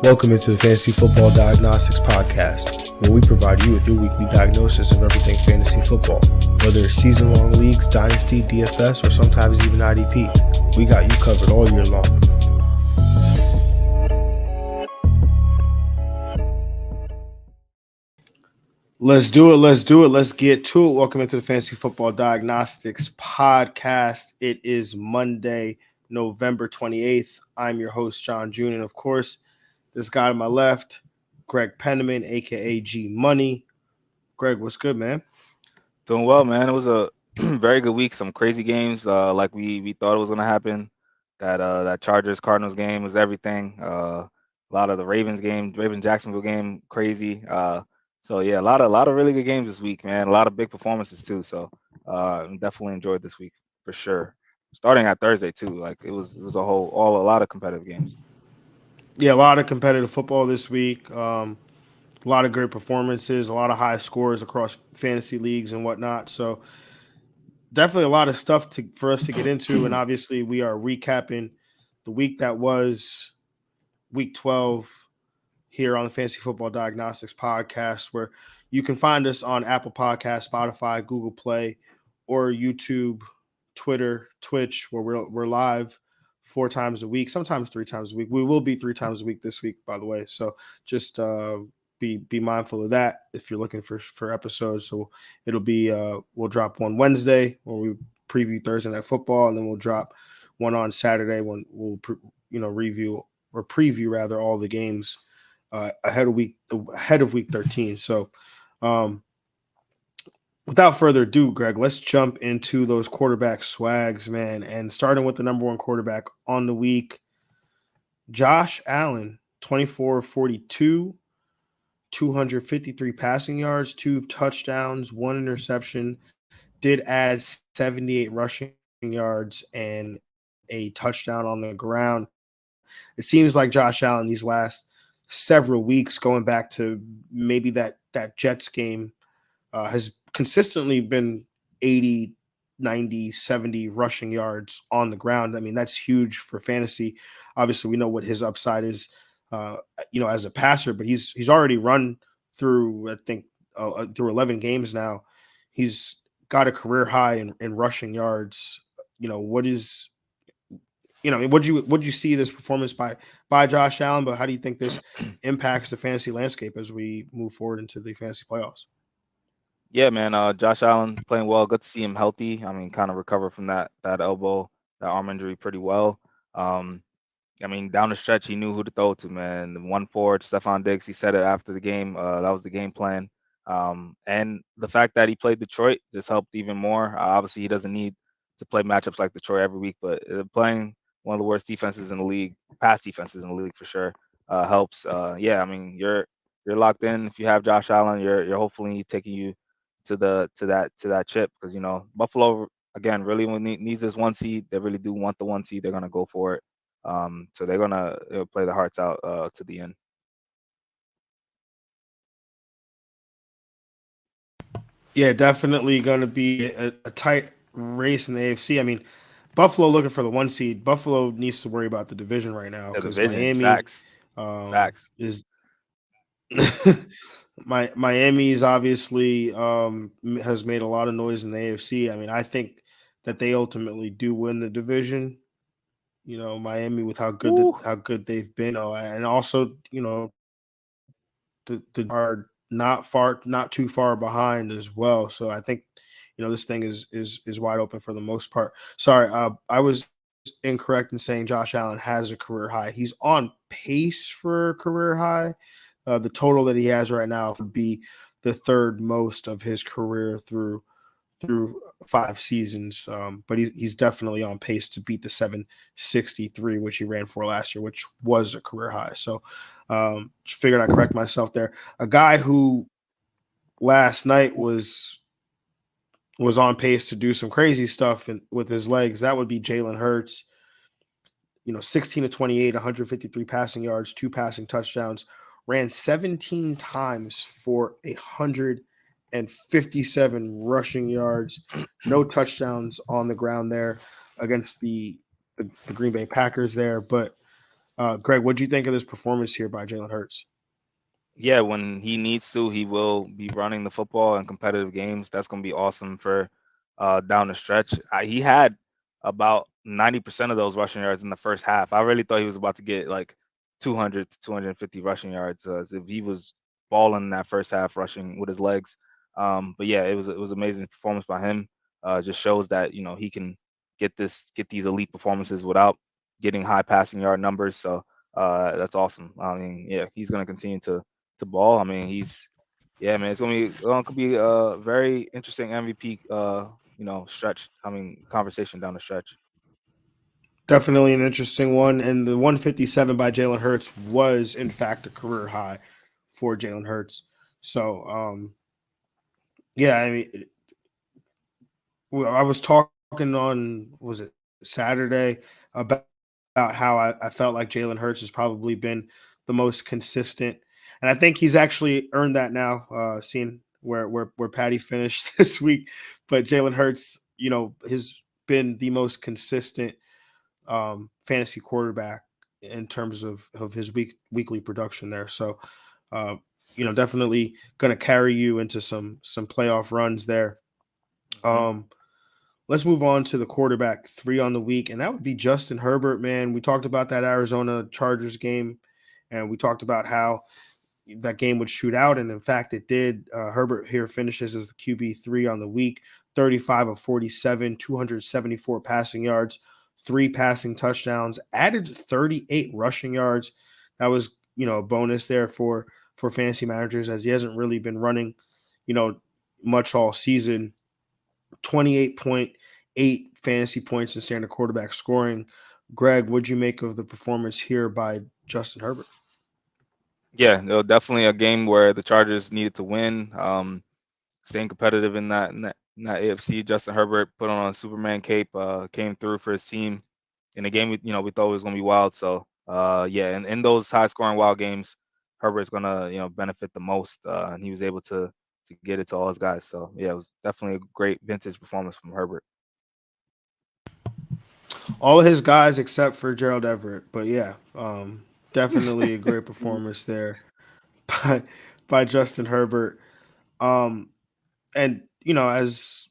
Welcome into the Fantasy Football Diagnostics Podcast, where we provide you with your weekly diagnosis of everything fantasy football. Whether it's season-long leagues, dynasty, DFS, or sometimes even IDP, we got you covered all year long. Let's do it. Let's get to it. Welcome into the Fantasy Football Diagnostics Podcast. It is Monday, November 28th. I'm your host, John June, and of course, this guy to my left, Greg Penniman, a.k.a. G Money. Greg, what's good, man? Doing well, man. It was a very good week. Some crazy games, like we thought it was going to happen. That Chargers Cardinals game was everything. A lot of the Ravens Jacksonville game, crazy. So yeah, a lot of really good games this week, man. A lot of big performances too. So definitely enjoyed this week for sure. Starting at Thursday too, like it was a lot of competitive games. Yeah, a lot of competitive football this week. A lot of great performances, a lot of high scores across fantasy leagues and whatnot. So definitely a lot of stuff for us to get into. And obviously we are recapping the week that was week 12 here on the Fantasy Football Diagnostics Podcast, where you can find us on Apple Podcasts, Spotify, Google Play, or YouTube, Twitter, Twitch, where we're live 4 times a week, sometimes 3 times a week. We will be 3 times a week this week, by the way. So just be mindful of that if you're looking for episodes. So it'll be we'll drop one Wednesday when we preview Thursday Night Football, and then we'll drop one on Saturday when we'll review or preview rather all the games ahead of week 13. So without further ado, Greg, let's jump into those quarterback swags, man. And starting with the number one quarterback on the week, Josh Allen, 24-42, 253 passing yards, 2 touchdowns, 1 interception, did add 78 rushing yards and a touchdown on the ground. It seems like Josh Allen these last several weeks, going back to maybe that Jets game, has consistently been 80, 90, 70 rushing yards on the ground. I mean, that's huge for fantasy. Obviously, we know what his upside is, as a passer, but he's already run through, I think, through 11 games now. He's got a career high in rushing yards. What'd you see this performance by Josh Allen, but how do you think this impacts the fantasy landscape as we move forward into the fantasy playoffs? Yeah, man. Josh Allen playing well. Good to see him healthy. I mean, kind of recover from that elbow, that arm injury pretty well. I mean, down the stretch, he knew who to throw to, man. The 1-4, Stephon Diggs, he said it after the game. That was the game plan. And the fact that he played Detroit just helped even more. Obviously, he doesn't need to play matchups like Detroit every week, but playing one of the worst defenses in the league, pass defenses in the league for sure, helps. Yeah, I mean, you're locked in. If you have Josh Allen, you're hopefully taking you to that chip, because Buffalo again really needs this 1 seed. They really do want the 1 seed. They're gonna go for it. So they're gonna play the hearts out to the end. Yeah, definitely going to be a tight race in the AFC. I mean, Buffalo looking for the 1 seed. Buffalo needs to worry about the division right now The because division, Miami facts, facts. is Miami's obviously has made a lot of noise in the AFC. I mean, I think that they ultimately do win the division. Miami, with how Woo. good they've been, and also the are not too far behind as well. So I think this thing is wide open for the most part. Sorry, I was incorrect in saying Josh Allen has a career high. He's on pace for a career high. The total that he has right now would be the third most of his career through 5 seasons. But he's definitely on pace to beat the 763, which he ran for last year, which was a career high. So figured I'd correct myself there. A guy who last night was on pace to do some crazy stuff with his legs, that would be Jalen Hurts. 16-28, 153 passing yards, 2 passing touchdowns, ran 17 times for 157 rushing yards, no touchdowns on the ground there against the Green Bay Packers there. But Greg, what do you think of this performance here by Jalen Hurts? Yeah, when he needs to, he will be running the football in competitive games. That's going to be awesome for down the stretch. He had about 90% of those rushing yards in the first half. I really thought he was about to get like 200 to 250 rushing yards as if he was balling in that first half rushing with his legs. But yeah, it was amazing performance by him. Just shows that he can get these elite performances without getting high passing yard numbers. So that's awesome. I mean, yeah, he's going to continue to ball. I mean, yeah, man, it's gonna be a very interesting MVP stretch. I mean, conversation down the stretch. Definitely an interesting one. And the 157 by Jalen Hurts was, in fact, a career high for Jalen Hurts. So, yeah, I mean, I was talking on, was it Saturday, about how I felt like Jalen Hurts has probably been the most consistent. And I think he's actually earned that now, seeing where Patty finished this week. But Jalen Hurts, has been the most consistent fantasy quarterback in terms of his weekly production there. So, uh, definitely going to carry you into some playoff runs there. Hmm. Um, let's move on to the quarterback three on the week, and that would be Justin Herbert. Man, we talked about that Arizona Chargers game, and we talked about how that game would shoot out, and in fact, it did. Herbert here finishes as the QB3 on the week, 35 of 47, 274 passing yards, three passing touchdowns, added 38 rushing yards. That was a bonus there for fantasy managers, as he hasn't really been running, you know, much all season. 28.8 fantasy points in standard quarterback scoring. Greg, what'd you make of the performance here by Justin Herbert? Yeah, no, definitely a game where the Chargers needed to win. Staying competitive in that AFC. Justin Herbert put on a Superman cape, came through for his team in a game we thought was gonna be wild. So yeah, and in those high scoring wild games, Herbert's gonna benefit the most, and he was able to get it to all his guys. So yeah, it was definitely a great vintage performance from Herbert. All of his guys except for Gerald Everett. But yeah, definitely a great performance there by Justin Herbert. Um, and as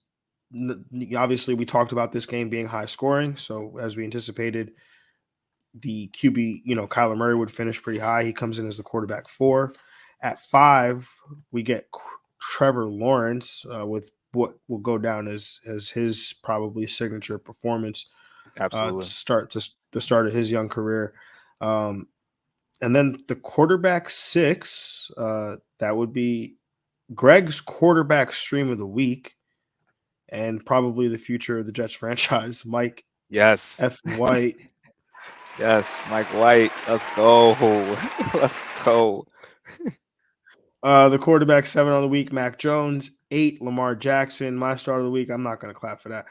obviously we talked about this game being high scoring, so as we anticipated, the QB, Kyler Murray would finish pretty high. He comes in as the quarterback four. At five, we get Trevor Lawrence with what will go down as his probably signature performance to Absolutely. start to the start of his young career. Um, and then the quarterback six, that would be Greg's quarterback stream of the week and probably the future of the Jets franchise, Mike Yes. F. White. Yes, Mike White. Let's go. Let's go. The quarterback seven on the week, Mac Jones. Eight, Lamar Jackson. My start of the week. I'm not going to clap for that.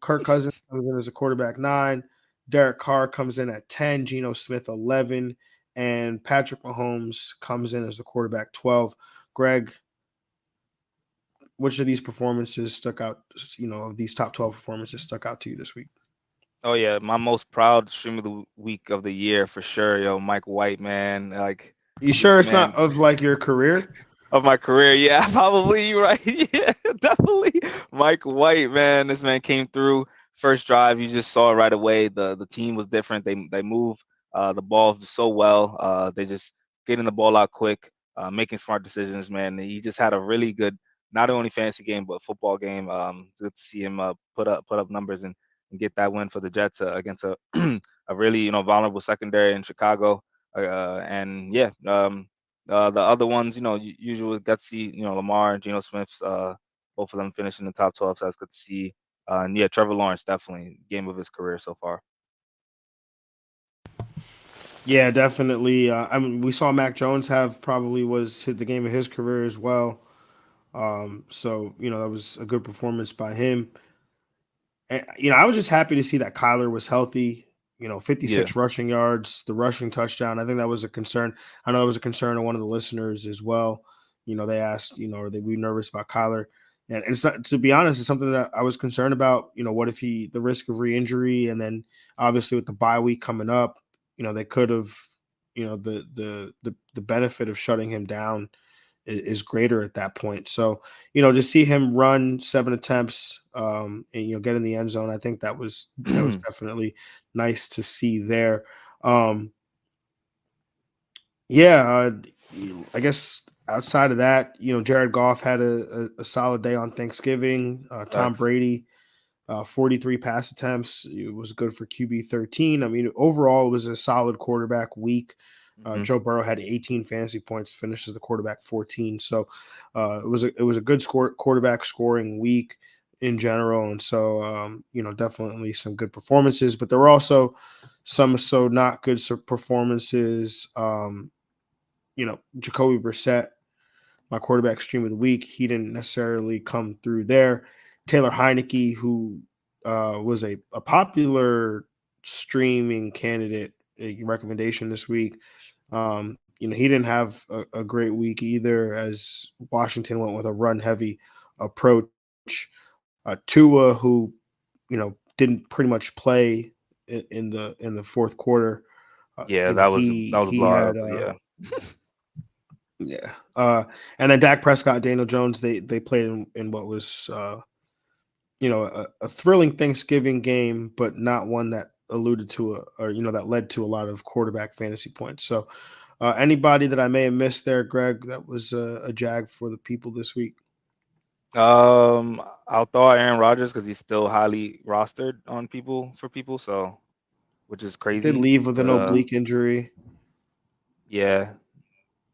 Kirk Cousins comes in as a quarterback nine. Derek Carr comes in at 10. Geno Smith 11, and Patrick Mahomes comes in as the quarterback 12. Greg, which of these performances stuck out? Of these top 12 performances stuck out to you this week? Oh yeah, my most proud stream of the week of the year for sure, yo, Mike White, man. Like You this sure it's not man of like your career? of my career. Yeah, probably you're right. Yeah, definitely. Mike White, man. This man came through first drive. You just saw it right away. The team was different. They move the ball so well. They just getting the ball out quick, making smart decisions, man. He just had a really good, not only fantasy game but football game. It's good to see him put up numbers and get that win for the Jets against a a really vulnerable secondary in Chicago. And yeah, the other ones, usually got to see, Lamar and Geno Smith's, both of them finishing in the top 12. So that's good to see. And yeah, Trevor Lawrence definitely game of his career so far. Yeah, definitely. I mean, we saw Mac Jones have probably was hit the game of his career as well. So that was a good performance by him. And, I was just happy to see that Kyler was healthy. Yeah, 56 rushing yards, the rushing touchdown. I think that was a concern. I know it was a concern of one of the listeners as well. They asked, are they we nervous about Kyler? And it's not, to be honest, it's something that I was concerned about. What if the risk of re-injury, and then obviously with the bye week coming up, they could have, the benefit of shutting him down is greater at that point. So, to see him run 7 attempts, and get in the end zone, I think that was definitely nice to see there. Um, yeah, I guess outside of that, Jared Goff had a solid day on Thanksgiving. Tom Facts. Brady, 43 pass attempts. It was good for QB 13. I mean, overall, it was a solid quarterback week. Hmm. Joe Burrow had 18 fantasy points, finishes the quarterback 14. So it was a good quarterback scoring week in general, and so definitely some good performances. But there were also some so not good performances. Jacoby Brissett, my quarterback stream of the week, he didn't necessarily come through there. Taylor Heineke, who was a popular streaming candidate, a recommendation this week, he didn't have a great week either, as Washington went with a run heavy approach. Tua, who didn't pretty much play in the fourth quarter. Yeah, that was a He blowout. had Yeah. yeah. And then Dak Prescott, Daniel Jones, they played in what was a thrilling Thanksgiving game, but not one that alluded to that led to a lot of quarterback fantasy points. So anybody that I may have missed there, Greg, that was a jag for the people this week. I'll throw out Aaron Rodgers because he's still highly rostered on people, so which is Did crazy. leave with an But oblique injury. yeah,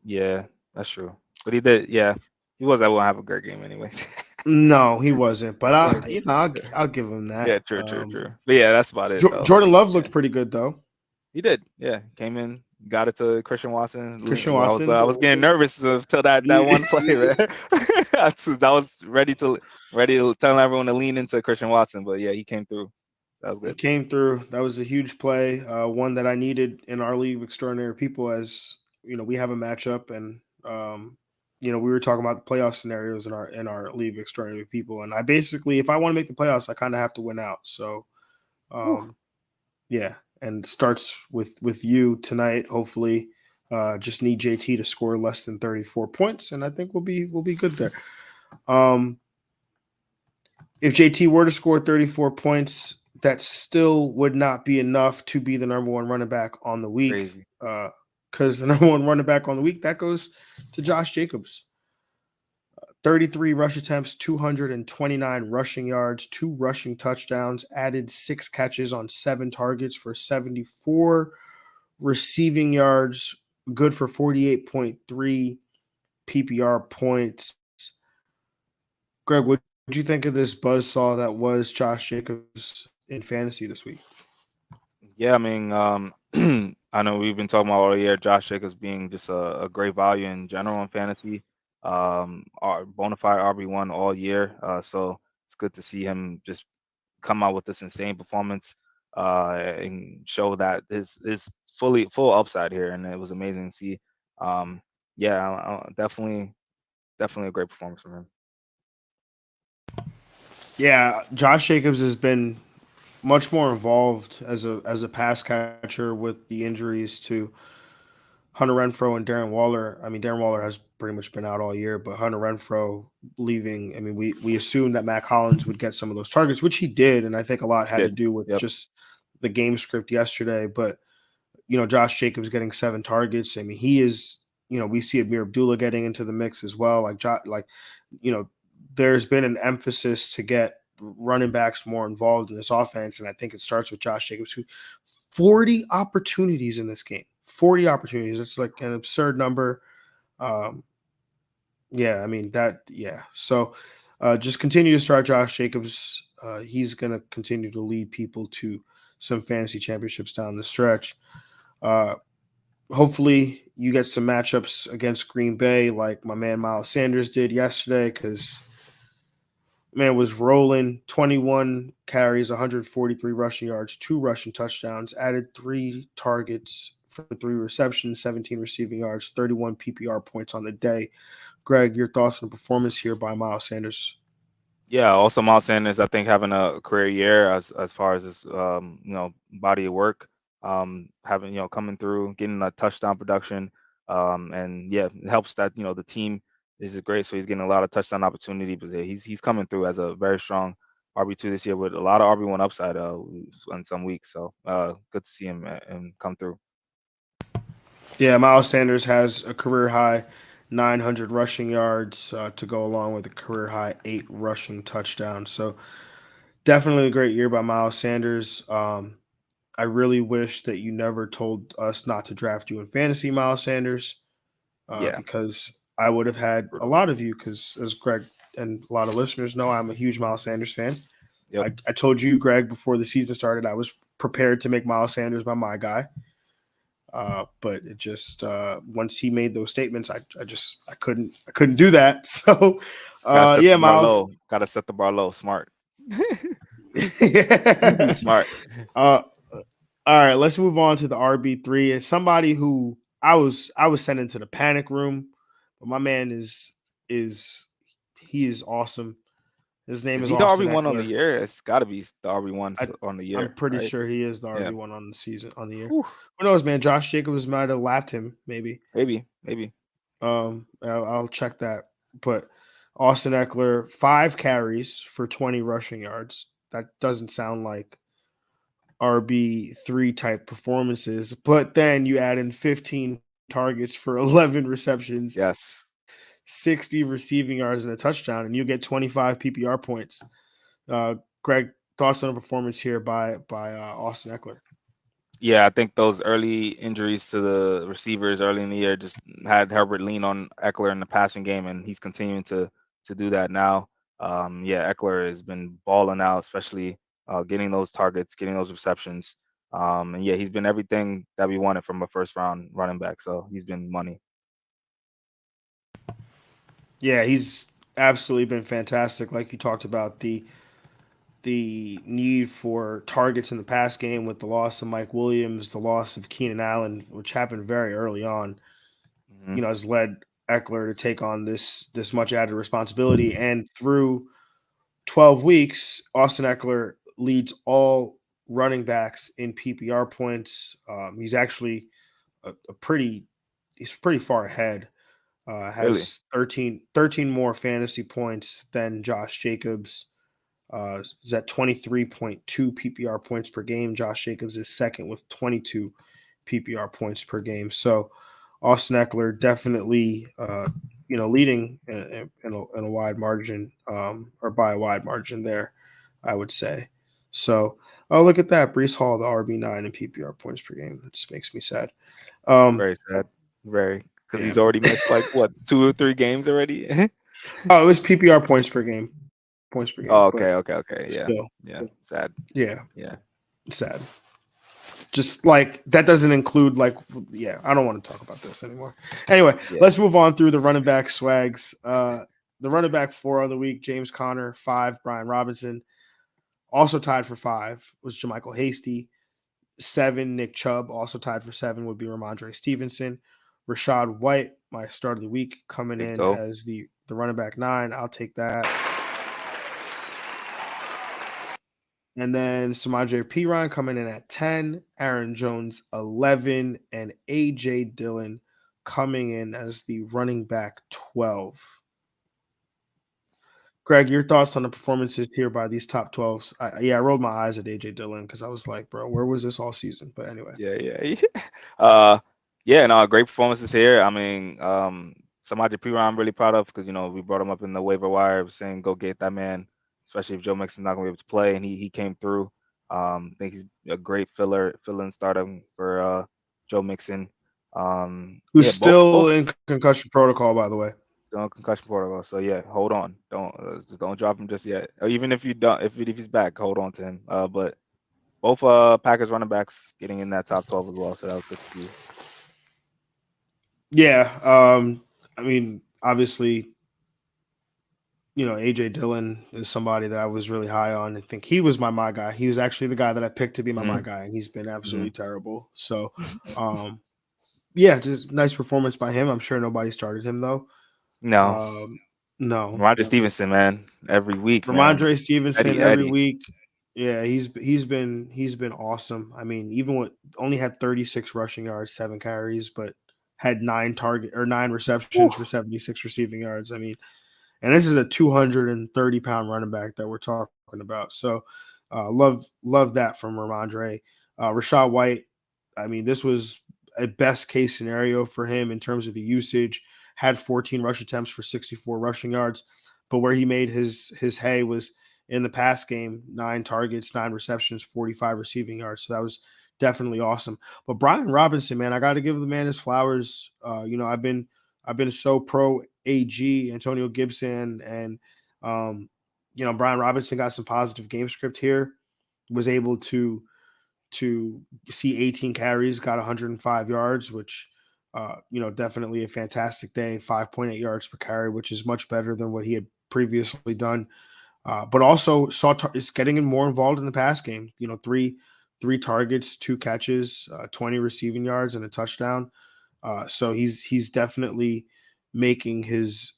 yeah, that's true. But he did, yeah, he was. I won't have a great game anyway. No, he wasn't, but Yeah, I'll give him yeah, that. true. But yeah, that's about it though. Jordan Love Yeah, looked pretty good though. he did. Yeah, came in, got it to Christian Watson. Christian I Watson. was getting nervous until that one play, man. I was ready to tell everyone to lean into Christian Watson, but yeah, he came through. That was He good. came through. That was a huge play, one that I needed in our league of extraordinary people. As we have a matchup, and we were talking about the playoff scenarios in our league of extraordinary people. And I basically, if I want to make the playoffs, I kind of have to win out. So, Whew. yeah, and it starts with you tonight. Hopefully, just need JT to score less than 34 points, and I think we'll be good there. Um, if JT were to score 34 points, that still would not be enough to be the number one running back on the week. Crazy. Because the number one running back on the week, that goes to Josh Jacobs. 33 rush attempts, 229 rushing yards, 2 rushing touchdowns, added 6 catches on 7 targets for 74 receiving yards, good for 48.3 PPR points. Greg, what did you think of this buzzsaw that was Josh Jacobs in fantasy this week? Yeah, I mean, I know we've been talking about all year Josh Jacobs being just a great value in general in fantasy. Our bona fide RB1 all year. So it's good to see him just come out with this insane performance and show that his full upside here, and it was amazing to see. Yeah, definitely a great performance from him. Yeah, Josh Jacobs has been much more involved as a pass catcher with the injuries to Hunter Renfro and Darren Waller. I mean, Darren Waller has pretty much been out all year, but Hunter Renfro leaving. I mean, we assumed that Mac Hollins would get some of those targets, which he did, and I think a lot had to Did. do with Yep. just the game script yesterday. But Josh Jacobs getting 7 targets. I mean, he is. We see Amir Abdullah getting into the mix as well. There's been an emphasis to get running backs more involved in this offense, and I think it starts with Josh Jacobs, who 40 opportunities in this game. 40 opportunities. It's like an absurd number. Um, yeah, I mean that. Yeah. So just continue to start Josh Jacobs. He's going to continue to lead people to some fantasy championships down the stretch. Uh, Hopefully you get some matchups against Green Bay like my man Miles Sanders did yesterday, because man was rolling. 21 carries, 143 rushing yards, 2 rushing touchdowns, added 3 targets for 3 receptions, 17 receiving yards, 31 PPR points on the day. Greg, your thoughts on the performance here by Miles Sanders? Yeah, also Miles Sanders, I think having a career year as far as his body of work. having coming through, getting a touchdown production, and yeah, it helps that the team is great, so he's getting a lot of touchdown opportunity. But yeah, he's coming through as a very strong RB2 this year with a lot of RB1 upside in some weeks. So good to see him and come through. Yeah, Miles Sanders has a career high 900 rushing yards to go along with a career high 8 rushing touchdowns. So definitely a great year by Miles Sanders. I really wish that you never told us not to draft you in fantasy, Miles Sanders, Yeah, because I would have had a brutal. lot of you. Because as Greg and a lot of listeners know, I'm a huge Miles Sanders fan. Yep. I told you, Greg, before the season started, I was prepared to make Miles Sanders my guy. But it just once he made those statements, I couldn't do that. So Gotta set yeah, the bar Miles. low. Gotta set the bar low. Smart. Yeah. Smart. All right, let's move on to the RB3. As somebody who I was sent into the panic room, but my man is he is awesome. His name Is is he the Austin RB1 on the Eckler. year? It's got to be the RB1 I on the I'm year, pretty right? sure he is the Yeah. RB1 on the season on the year. Whew. Who knows, man? Josh Jacobs might have lapped him, maybe. Maybe. I'll check that. But Austin Eckler, 5 carries for 20 rushing yards. That doesn't sound like RB3 type performances. But then you add in 15 targets for 11 receptions, Yes. 60 receiving yards, and a touchdown, and you get 25 PPR points. Greg, thoughts on the performance here by Austin Eckler? Yeah, I think those early injuries to the receivers early in the year just had Herbert lean on Eckler in the passing game, and he's continuing to do that now. Yeah, Eckler has been balling out, especially getting those targets, getting those receptions. And yeah, he's been everything that we wanted from a first round running back. So he's been money. Yeah, he's absolutely been fantastic. Like you talked about the need for targets in the pass game with the loss of Mike Williams, the loss of Keenan Allen, which happened very early on, Hmm. has led Eckler to take on this much added responsibility. And through 12 weeks, Austin Eckler leads all running backs in PPR points. He's actually a pretty he's pretty far ahead. Really? Has 13 more fantasy points than Josh Jacobs. Is at 23.2 PPR points per game. Josh Jacobs is second with 22 PPR points per game. So Austin Eckler definitely, leading in a wide margin, or by a wide margin there, I would say. So, oh, look at that. Brees Hall, the RB9 in PPR points per game. That just makes me sad. Um, Very sad. Very, because yeah. he's already missed like what 2 or 3 games already. Oh, it was PPR points per game. Points per game. Oh, But okay. Yeah, still, yeah. Sad. yeah, Yeah, sad. Just like that doesn't include yeah, I don't want to talk about this anymore. Anyway, yeah. let's move on through the running back swags. The running back 4 of the week: James Conner, 5; Brian Robinson. Also tied for 5 was Jermichael Hasty. 7, Nick Chubb. Also tied for 7 would be Ramondre Stevenson. Rashad White, my start of the week, coming Big in dope. as the running back 9. I'll take that. And then Samaje Perine coming in at 10, Aaron Jones 11, and AJ Dillon coming in as the running back 12. Greg, your thoughts on the performances here by these top 12s? I rolled my eyes at AJ Dillon because I was like, bro, where was this all season? But anyway. Yeah. uh, yeah. No, great performances here. I mean, Samaje Perine I'm really proud of because we brought him up in the waiver wire, saying go get that man, especially if Joe Mixon's not gonna be able to play, and he came through. I think he's a great fill-in starter for Joe Mixon. Who's Yeah, both still in concussion protocol, by the way. still on concussion protocol. So yeah, hold on. Don't drop him just yet. Or even if you don't, if he's back, hold on to him. But both Packers running backs getting in that top 12 as well. So that was good to see. Yeah. I mean, obviously, AJ Dillon is somebody that I was really high on. I think he was my guy. He was actually the guy that I picked to be my Hmm. guy, and he's been Hmm. absolutely terrible. So, um, yeah, just nice performance by him. I'm sure nobody started him though. No, Um, no, Roger Stevenson, man, every week, man, Ramondre Stevenson Eddie, every Eddie. week. Yeah, he's been awesome. I mean, even with only had 36 rushing yards, 7 carries, but had 9 receptions Whew. for 76 receiving yards. I mean, and this is a 230-pound running back that we're talking about. So, love that from Ramondre. Rashad White. I mean, this was a best case scenario for him in terms of the usage. Had 14 rush attempts for 64 rushing yards, but where he made his hay was in the pass game. 9 targets, 9 receptions, 45 receiving yards. So that was definitely awesome. But Brian Robinson, man, I got to give the man his flowers. I've been so pro AG Antonio Gibson, and Brian Robinson got some positive game script here. Was able to see 18 carries, got 105 yards, which definitely a fantastic day. 5.8 yards per carry, which is much better than what he had previously done. But also is getting him more involved in the pass game. Three targets, 2 catches, 20 receiving yards, and a touchdown. So he's definitely making his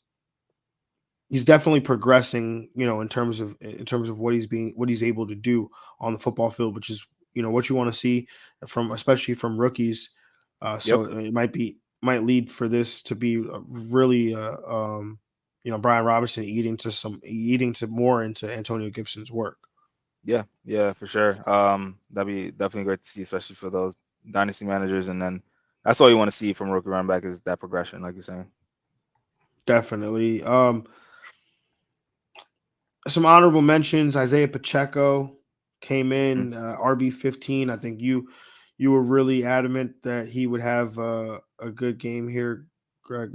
he's definitely progressing, in terms of what he's able to do on the football field, which is what you want to see from especially from rookies. Yep. So it might lead for this to be really Brian Robinson eating to more into Antonio Gibson's work. Yeah, yeah, for sure. That'd be definitely great to see, especially for those dynasty managers. And then that's all you want to see from rookie running back is that progression, like you're saying. Definitely. Some honorable mentions. Isaiah Pacheco came Mm. in RB 15. I think you were really adamant that he would have a good game here. Greg,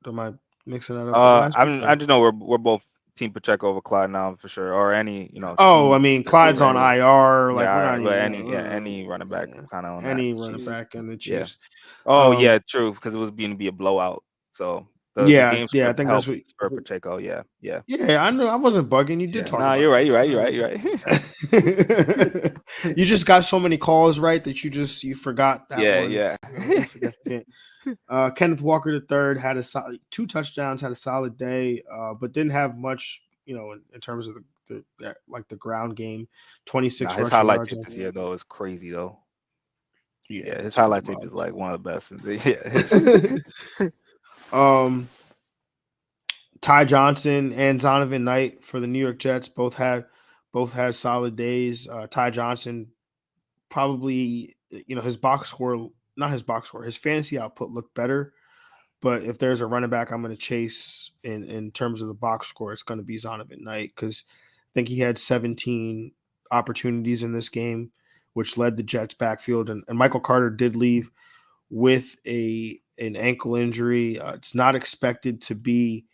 am I mixing that up with last week? I just know we're both Team Pacheco over Clyde now for sure, or any Oh, I speed mean Clyde's receiver, on any IR. Like we're yeah, not but even any running back kind of on that. any running Chiefs, back in the yeah. Chiefs. Oh Um, yeah, true, because it was being to be a blowout, so the yeah, game yeah, I script think that's helped what. for Pacheco. Yeah, yeah, Yeah, I know. I wasn't bugging. You did yeah. talk Nah, about you're right. it. You're right. So You're right. You're right. you just got so many calls right that you forgot that Yeah, one. yeah. Insignificant. Kenneth Walker III had 2 touchdowns, had a solid day, but didn't have much, in terms of the ground game. Nah, 26 his rushing highlight yards. tape this year though is crazy though. Yeah, Yeah, his it's been highlight tape is bugs. like one of the best. Yeah, his um, Ty Johnson and Zonovan Knight for the New York Jets both had solid days. Ty Johnson probably his box score, not his box score, his fantasy output looked better. But if there's a running back I'm going to chase in terms of the box score, it's going to be Zonovan Knight because I think he had 17 opportunities in this game, which led the Jets backfield. And Michael Carter did leave with an ankle injury. It's um, not expected to be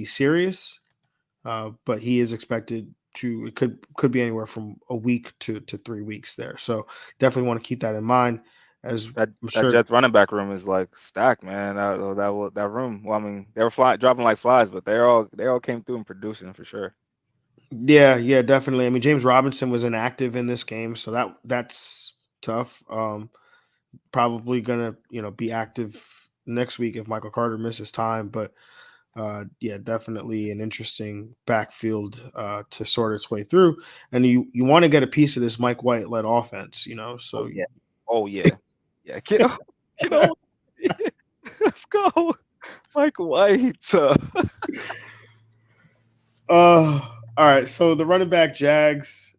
serious, but he is expected to. It could be anywhere from a week to 3 weeks there. So definitely want to keep that in mind. As that I'm that sure. Jets running back room is like stacked, man. That room. Well, I mean, they were dropping like flies, but they all came through and producing for sure. Yeah, yeah, definitely. I mean, James Robinson was inactive in this game, so that's tough. Probably gonna be active next week if Michael Carter misses time, but yeah, definitely an interesting backfield to sort its way through. And you want to get a piece of this Mike White led offense, Oh so yeah. Oh yeah. Yeah. Get on. Let's go. Mike White. all right. So the running back Jags.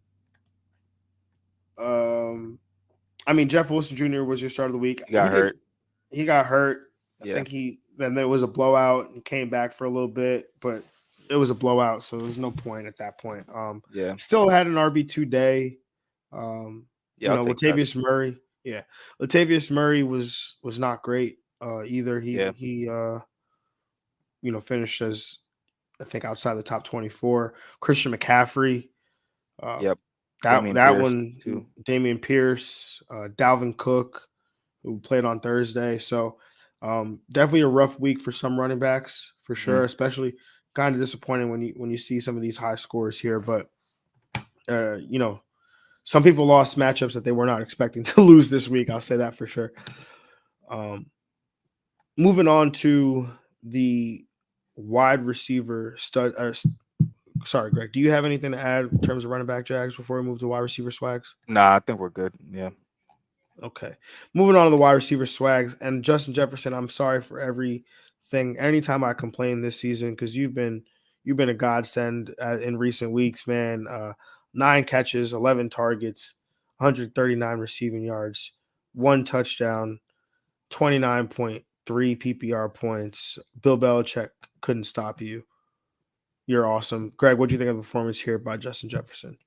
Um, I mean, Jeff Wilson Jr. was your start of the week. He got hurt. He got hurt. I Yeah. think then there was a blowout and came back for a little bit, but it was a blowout, so there's no point at that point. Yeah. Still had an RB2 day. Um, Yeah. I'll take that. Latavius Murray. Yeah, Latavius Murray was not great either. Yeah. He finished as I think outside the top 24. Christian McCaffrey. Uh, Yep. that Damian that Pierce one. too. Damian Pierce, Dalvin Cook, who played on Thursday. So definitely a rough week for some running backs for Hmm. sure. Especially kind of disappointing when you see some of these high scores here. But uh, you know, some people lost matchups that they were not expecting to lose this week. I'll say that for sure. Um, Moving on to the wide receiver Sorry, Greg. Do you have anything to add in terms of running back Jags before we move to wide receiver Swags? Nah, I think we're good. Yeah. Okay. Moving on to the wide receiver Swags and Justin Jefferson. I'm sorry for everything. Anytime I complain this season, because you've been a godsend in recent weeks, man. 9 catches, 11 targets, 139 receiving yards, 1 touchdown, 29.3 PPR points. Bill Belichick couldn't stop you. You're awesome. Greg, what do you think of the performance here by Justin Jefferson?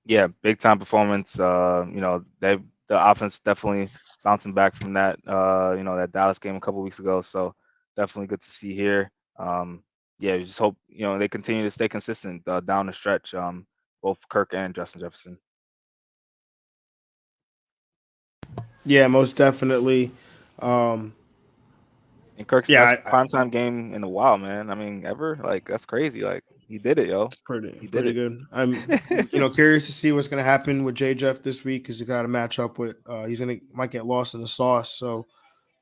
Yeah, big time performance. The offense definitely bouncing back from that that Dallas game a couple weeks ago. So definitely good to see here. Yeah, we just hope they continue to stay consistent down the stretch. Both Kirk and Justin Jefferson. Yeah, most definitely. Um, And Kirk's yeah, best primetime game in a while, man. I mean, ever. Like that's crazy. Like he did it, yo. it's pretty He did pretty it. good. I'm curious to see what's going to happen with J Jeff this week because he got to match up with. Might get lost in the sauce. So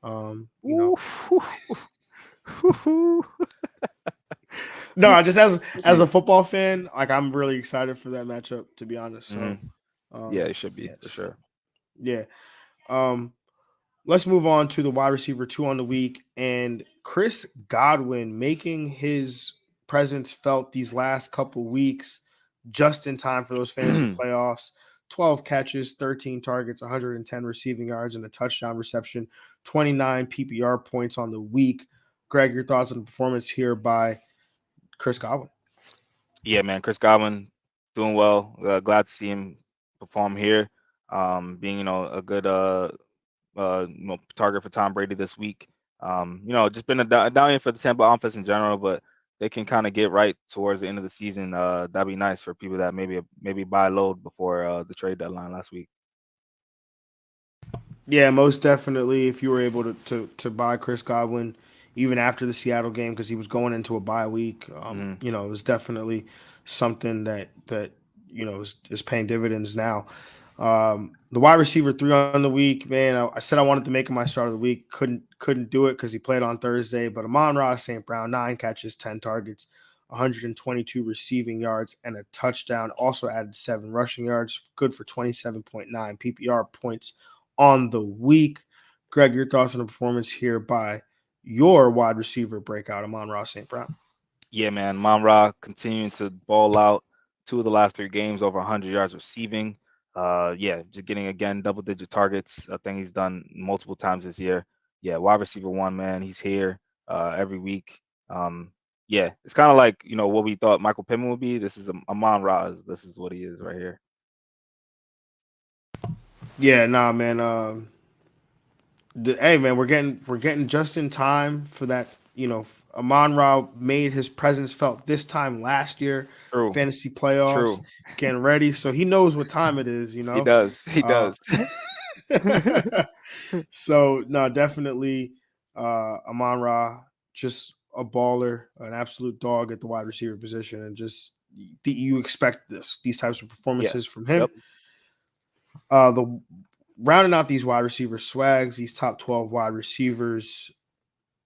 um, you know, Ooh, no, just as a See. football fan, like I'm really excited for that matchup. To be honest, so Hmm. Yeah, it should be for yes, sure. yeah. Um, let's move on to the wide receiver 2 on the week and Chris Godwin making his presence felt these last couple weeks just in time for those fantasy playoffs. 12 catches, 13 targets, 110 receiving yards, and a touchdown reception, 29 PPR points on the week. Greg, your thoughts on the performance here by Chris Godwin? Yeah, man, Chris Godwin doing well. Glad to see him perform here. Being a good target for Tom Brady this week. Just been a down year for the Tampa offense in general, but they can kind of get right towards the end of the season. That'd be nice for people that maybe buy low before the trade deadline last week. Yeah, most definitely. If you were able to buy Chris Godwin even after the Seattle game because he was going into a bye week, Hmm. it was definitely something that is paying dividends now. The wide receiver 3 on the week, man. I said I wanted to make him my start of the week. Couldn't do it because he played on Thursday. But Amon-Ra St. Brown, 9 catches, 10 targets, 122 receiving yards, and a touchdown. Also added 7 rushing yards. Good for 27.9 PPR points on the week. Greg, your thoughts on the performance here by your wide receiver breakout, Amon-Ra St. Brown? Yeah, man, Monra continuing to ball out. 2 of the last 3 games over 100 yards receiving. Yeah, just getting again double-digit targets. I think he's done multiple times this year. Yeah, wide receiver 1, man. He's here every week. Yeah, it's kind of like what we thought Michael Pittman would be. This is Amon Ra. This is what he is right here. Yeah, nah, man. Hey, man, we're getting just in time for that. Amon Ra made his presence felt this time last year, True, fantasy playoffs, true. getting ready. So he knows what time it is. He does. He Uh, does. so no, definitely, Amon Ra, just a baller, an absolute dog at the wide receiver position, and just you expect these types of Yeah. performances from him. Yep. The rounding out these wide receiver swags, these top 12 wide receivers.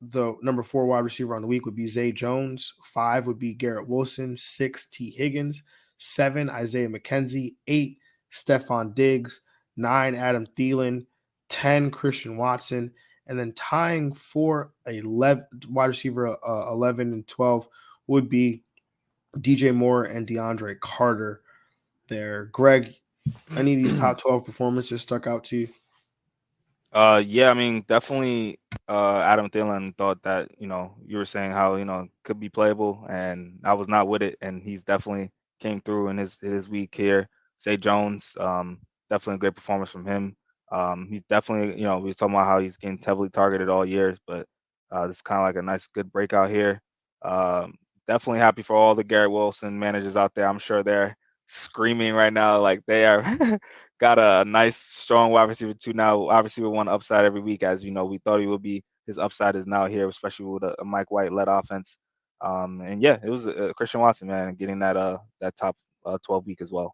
The number 4 wide receiver on the week would be Zay Jones. 5 would be Garrett Wilson. 6, T. Higgins. 7, Isaiah McKenzie. 8, Stephon Diggs. 9, Adam Thielen. 10, Christian Watson. And then tying for 11 wide receiver 11 and 12 would be DJ Moore and DeAndre Carter there. Greg, any of these top 12 performances stuck out to you? Yeah, I mean, definitely Adam Thielen thought that, you were saying how, could be playable, and I was not with it, and he's definitely came through in his week here. Say Jones, definitely a great performance from him. He's definitely, we were talking about how he's getting heavily targeted all years, but this is kind of like a nice good breakout here. Um, Definitely happy for all the Garrett Wilson managers out there. I'm sure they're screaming right now like they are got a nice strong wide receiver 2 now. Wide receiver 1 upside every week, as we thought he would be. His upside is now here, especially with a Mike White led offense. And yeah, it was Christian Watson, man, getting that top 12 week as well.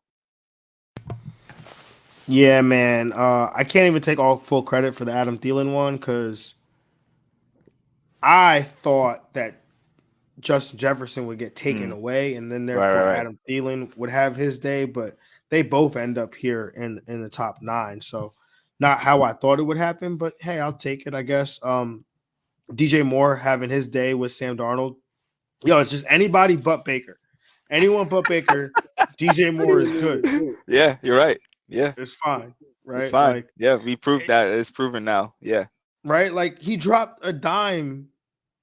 Yeah, man. I can't even take all full credit for the Adam Thielen one because I thought that Justin Jefferson would get taken Mm. away, and then Right, therefore right, right. Adam Thielen would have his day. But they both end up here in the top 9. So not how I thought it would happen, but hey, I'll take it, I guess. DJ Moore having his day with Sam Darnold. Yo, it's just anybody but Baker. Anyone but Baker, DJ Moore is good. Yeah, you're right. Yeah, It's fine, it's right? fine. Like, Yeah, we proved that. It's proven now. Yeah. right? Like he dropped a dime,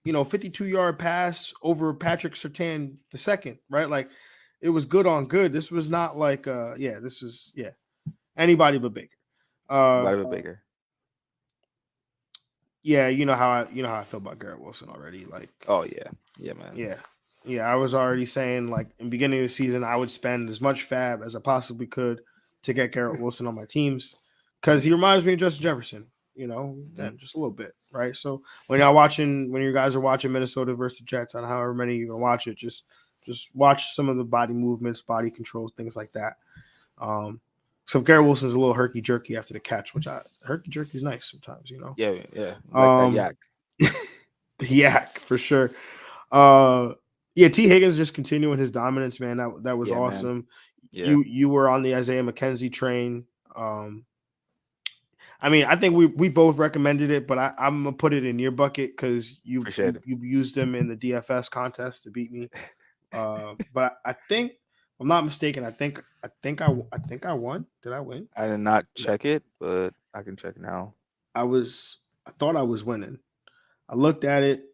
52-yard pass over Patrick Surtain the second, right? Like it was good on good. This was not like this was anybody but Baker. Uh Anybody but Baker. yeah, you know how I feel about Garrett Wilson already. Like, Oh yeah. Yeah, man. yeah. Yeah, I was already saying like in the beginning of the season I would spend as much fab as I possibly could to get Garrett Wilson on my teams because he reminds me of Justin Jefferson, just a little bit, right? So when you guys are watching Minnesota versus the Jets, on however many you're gonna watch it, just watch some of the body movements, body controls, things like that. So Garrett Wilson's a little herky jerky after the catch, which herky jerky is nice sometimes, Yeah, yeah. Like that yak. The yak for sure. T. Higgins just continuing his dominance, man. That was awesome. Man. Yeah. You were on the Isaiah McKenzie train. I mean, I think we both recommended it, but I'm gonna put it in your bucket because you used him in the DFS contest to beat me. But I think, if I'm not mistaken, I think I won. Did I win? I did not check it, but I can check now. I thought I was winning. I looked at it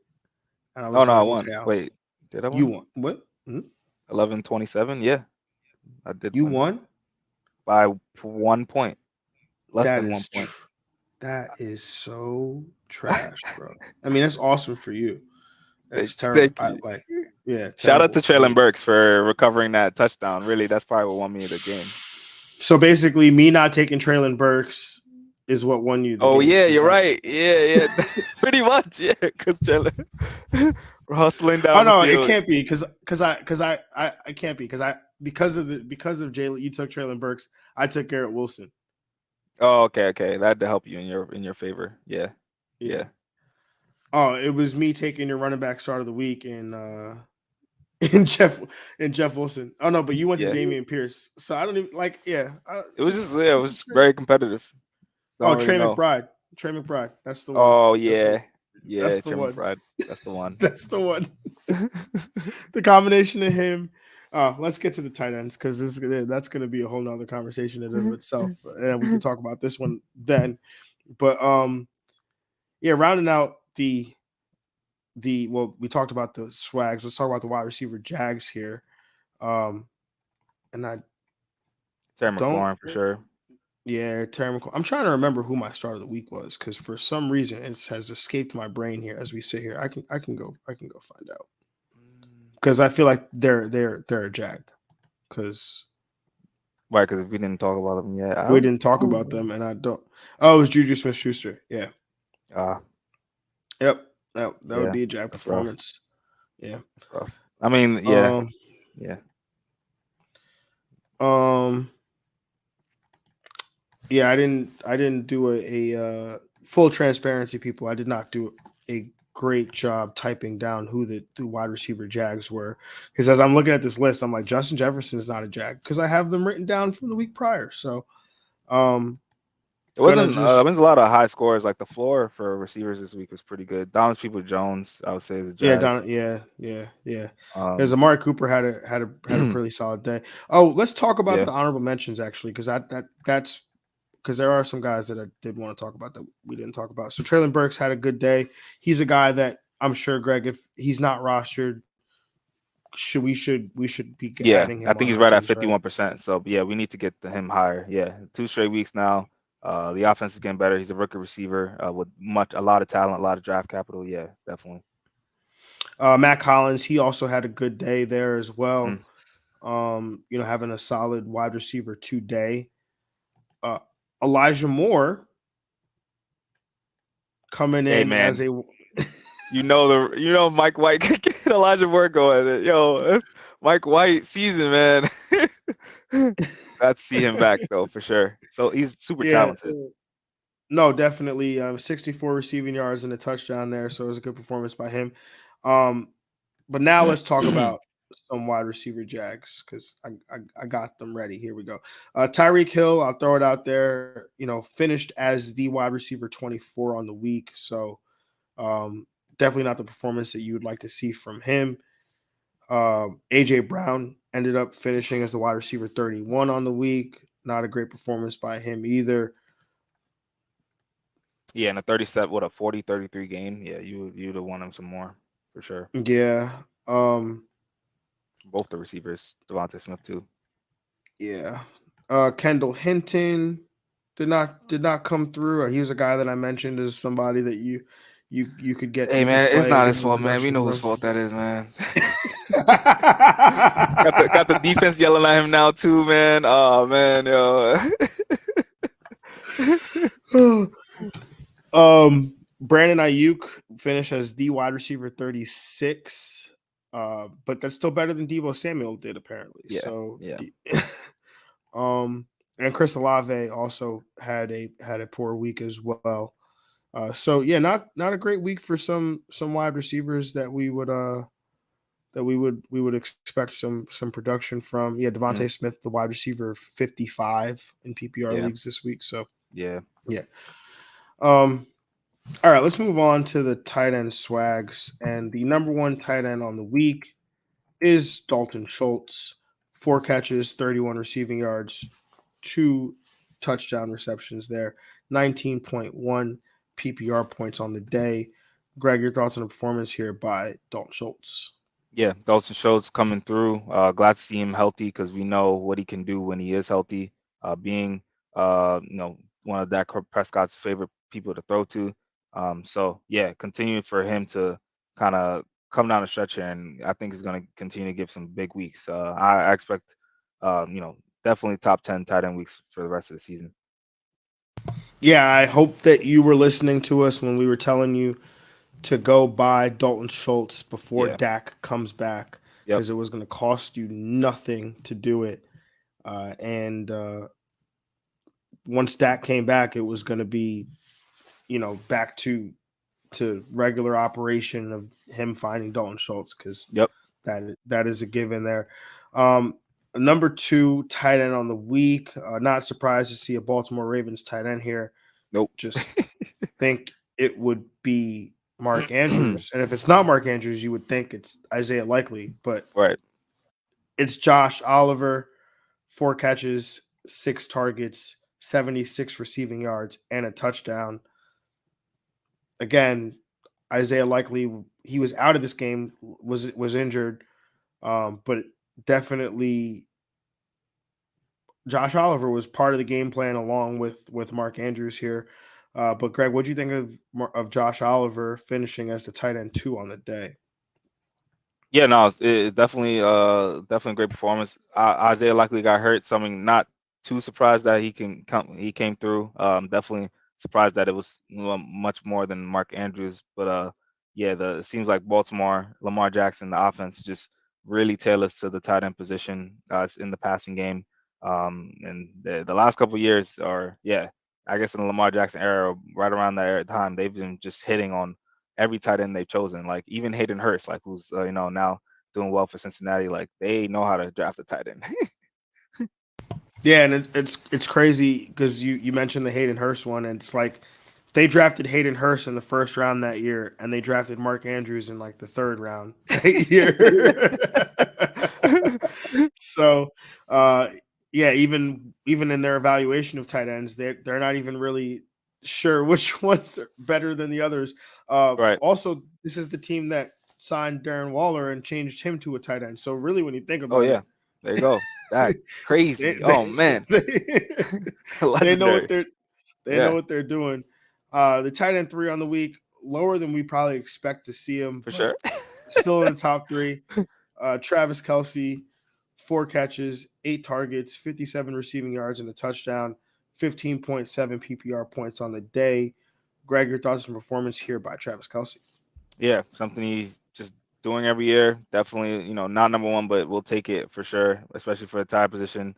and I was Oh no, like, I won. okay, Wait, did I win? You won. What? 11-27. Yeah, I did. You win. won by 1 point. Less that than 1 is point. That is so trash, bro. I mean, that's awesome for you. That's Thank terrible. you. Shout out to Traylon Burks for recovering that touchdown. Really, that's probably what won me the game. So basically, me not taking Traylon Burks is what won you the game. Yeah, you're right. Yeah. Pretty much, yeah. Because Traylon hustling down. Oh no, it can't be because I can't be because of Jalen. You took Traylon Burks. I took Garrett Wilson. Oh, okay. That to help you in your favor. Yeah. Oh, it was me taking your running back start of the week in Jeff Wilson. Oh no, but you went to Damian Pierce, so I don't even like. Yeah, it was it was very competitive. Trey McBride. Trey McBride. That's the one. Oh yeah, that's the Trey one. McBride. That's the one. That's the one. The combination of him. Let's get to the tight ends because that's going to be a whole nother conversation in and of itself, and we can talk about this one then. But rounding out we talked about the Swags. Let's talk about the wide receiver Jags here. And I Terry McLaurin for sure. Yeah, Terry McLaurin. I'm trying to remember who my start of the week was because for some reason it has escaped my brain here as we sit here. I can go find out because I feel like they're a Jag. Because right, because we didn't talk about them yet. We didn't talk about them, and I don't. Oh, it was Juju Smith-Schuster. Yeah. Yep. That would be a Jag performance. Rough. Yeah. That's rough. I mean, yeah. Yeah. Yeah, I didn't do a full transparency, people. I did not do a great job typing down who the wide receiver Jags were, because as I'm looking at this list, I'm like, Justin Jefferson is not a Jag because I have them written down from the week prior. So, it wasn't. There's a lot of high scores. Like the floor for receivers this week was pretty good. Donovan Peoples-Jones, I would say, is a Jag. Yeah. Because Amari Cooper had a pretty solid day. Oh, let's talk about the honorable mentions actually, because that's because there are some guys that I did want to talk about that we didn't talk about. So Traylon Burks had a good day. He's a guy that I'm sure, Greg, if he's not rostered, we should be adding him. I think he's right at 51%. Right? So we need to get him higher. Yeah, 2 straight weeks now. The offense is getting better. He's a rookie receiver with a lot of talent, a lot of draft capital. Yeah, definitely. Matt Collins, he also had a good day there as well. Having a solid wide receiver today. Elijah Moore coming in as a Mike White could get Elijah Moore going. Yo, Mike White season, man. Let's see him back though for sure. So he's super talented. No, definitely 64 receiving yards and a touchdown there. So it was a good performance by him. But now let's talk about some wide receiver Jags because I got them ready. Here we go. Tyreek Hill, I'll throw it out there. Finished as the wide receiver 24 on the week. So definitely not the performance that you would like to see from him. AJ Brown ended up finishing as the wide receiver 31 on the week. Not a great performance by him either. Yeah, in a 37, what a 40-33 game. Yeah, you'd have won him some more for sure. Yeah. Both the receivers, Devontae Smith too. Yeah. Kendall Hinton did not come through. He was a guy that I mentioned as somebody that you could get Hey you could man, it's play not get his some fault, man. We production know whose from. fault that is, man. Got the defense yelling at him now too, man. Oh man, yo. Brandon Ayuk finished as the wide receiver 36. But that's still better than Debo Samuel did apparently. Yeah, So yeah. um and Chris Olave also had a poor week as well. So yeah, not a great week for some wide receivers that we would expect some production from. Yeah, Mm, Devontae Smith, the wide receiver 55 in PPR yeah, leagues this week. So yeah. yeah. Um, all right, let's move on to the tight end swags. And the number one tight end on the week is Dalton Schultz. 4 catches, 31 receiving yards, 2 touchdown receptions there, 19.1 PPR points on the day. Greg, your thoughts on the performance here by Dalton Schultz? Yeah, Dalton Schultz coming through. Glad to see him healthy because we know what he can do when he is healthy. Being one of Dak Prescott's favorite people to throw to. So yeah, continue for him to kind of come down the stretch here, and I think he's going to continue to give some big weeks. I expect, definitely top 10 tight end weeks for the rest of the season. Yeah, I hope that you were listening to us when we were telling you to go buy Dalton Schultz before Yeah. Dak comes back Yep. because it was going to cost you nothing to do it. And once Dak came back, it was going to be, back to regular operation of him finding Dalton Schultz because Yep. that is a given there. Um, Number 2 tight end on the week. Not surprised to see a Baltimore Ravens tight end here. Nope. Just think it would be Mark Andrews. And if it's not Mark Andrews, you would think it's Isaiah Likely, but Right. it's Josh Oliver, 4 catches, 6 targets, 76 receiving yards, and a touchdown. Again, Isaiah Likely, he was out of this game, was injured, but definitely Josh Oliver was part of the game plan along with Mark Andrews here. But Greg, what do you think of Josh Oliver finishing as the tight end 2 on the day? Yeah, no, it's definitely a great performance. Isaiah likely got hurt, so I'm not too surprised that he came through. Definitely surprised that it was much more than Mark Andrews, but yeah, it seems like Baltimore, Lamar Jackson, the offense just really tailors to the tight end position in the passing game. And the last couple of years, or yeah, I guess in the Lamar Jackson era, right around that time, they've been just hitting on every tight end they've chosen. Like even Hayden Hurst, like who's now doing well for Cincinnati. Like they know how to draft a tight end. Yeah, and it's crazy because you mentioned the Hayden Hurst one, and it's like they drafted Hayden Hurst in the first round that year, and they drafted Mark Andrews in like the third round that year. So, uh, yeah, even in their evaluation of tight ends, they're not even really sure which ones are better than the others. Right. Also, this is the team that signed Darren Waller and changed him to a tight end. So really, when you think Oh about yeah. it, There you go. That they crazy. they, Oh man. they, they know what Legendary. they know Yeah, what they're doing. The tight end 3 on the week, lower than we probably expect to see him, for but sure. still in the top 3. Travis Kelsey, 4 catches, 8 targets, 57 receiving yards, and a touchdown, 15.7 PPR points on the day. Greg, your thoughts on performance here by Travis Kelsey? Yeah, something he's just doing every year. Definitely, not number one, but we'll take it for sure, especially for the tie position.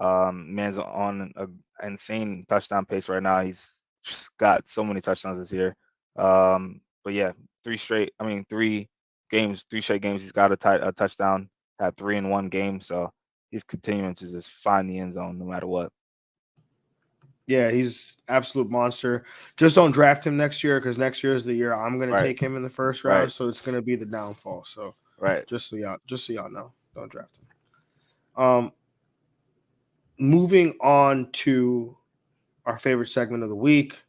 Man's on a insane touchdown pace right now. He's just got so many touchdowns this year. But yeah, three games, 3 straight games. He's got a touchdown. Had 3 in one game, so he's continuing to just find the end zone no matter what. Yeah, he's absolute monster. Just don't draft him next year because next year is the year I'm going to Right. take him in the first round. Right. So it's going to be the downfall. So Right. just so y'all know, don't draft him. Moving on to our favorite segment of the week,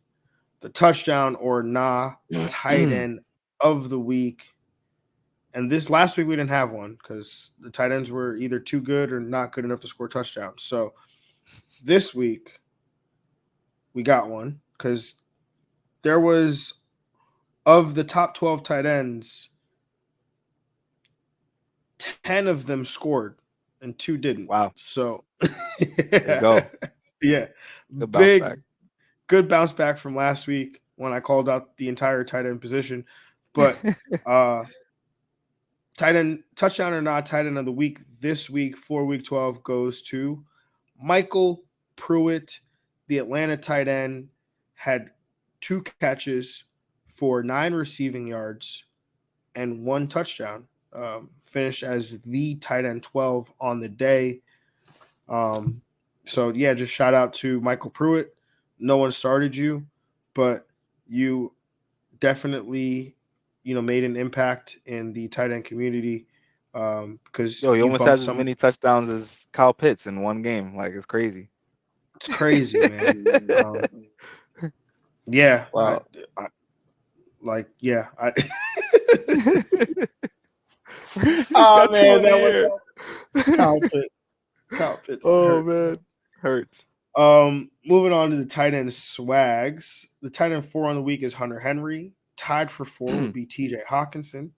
the touchdown or nah tight end of the week. And this last week we didn't have one because the tight ends were either too good or not good enough to score touchdowns. So this week we got one because there was, of the top 12 tight ends, 10 of them scored and 2 didn't. Wow. So There you go. Yeah. Good bounce back. Good bounce back from last week when I called out the entire tight end position. But tight end touchdown or not tight end of the week this week for week 12 goes to Michael Pruitt. The Atlanta tight end had 2 catches for 9 receiving yards and 1 touchdown. Finished as the tight end 12 on the day. So yeah, just shout out to Michael Pruitt. No one started you, but you definitely, made an impact in the tight end community. Because He you almost bumped has as some. many touchdowns as Kyle Pitts in one game. Like, it's crazy. It's crazy, man. Yeah. Wow. I Oh man, that was Kyle Pitts. Kyle Pitts. Oh hurts. man, hurts. Moving on to the tight end swags. The tight end 4 on the week is Hunter Henry. Tied for 4 would be TJ Hawkinson.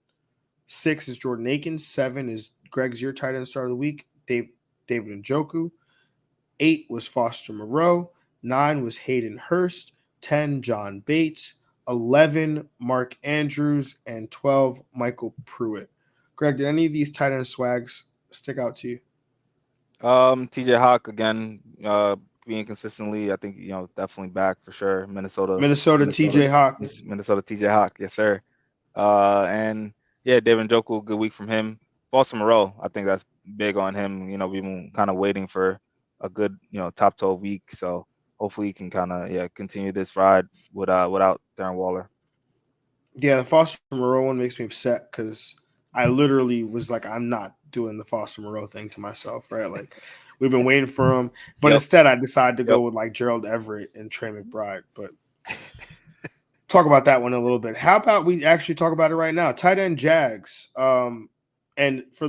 6 is Jordan Akins. 7 is Greg's your tight end start of the week, David Njoku. 8 was Foster Moreau. 9 was Hayden Hurst. 10, John Bates. 11, Mark Andrews. And 12, Michael Pruitt. Greg, did any of these tight end swags stick out to you? TJ Hawk again, being consistently, I think, definitely back for sure. Minnesota TJ Hawk. Minnesota TJ Hawk, yes sir. And yeah, David Njoku, good week from him. Foster Moreau, I think that's big on him. We've been kind of waiting for a good, top 12 week. So hopefully he can kind of continue this ride without Darren Waller. Yeah, the Foster Moreau one makes me upset because I literally was like, I'm not doing the Foster Moreau thing to myself, right? Like, we've been waiting for him, but instead I decided to go with like Gerald Everett and Trey McBride. But talk about that one a little bit. How about we actually talk about it right now? Tight end Jags. And for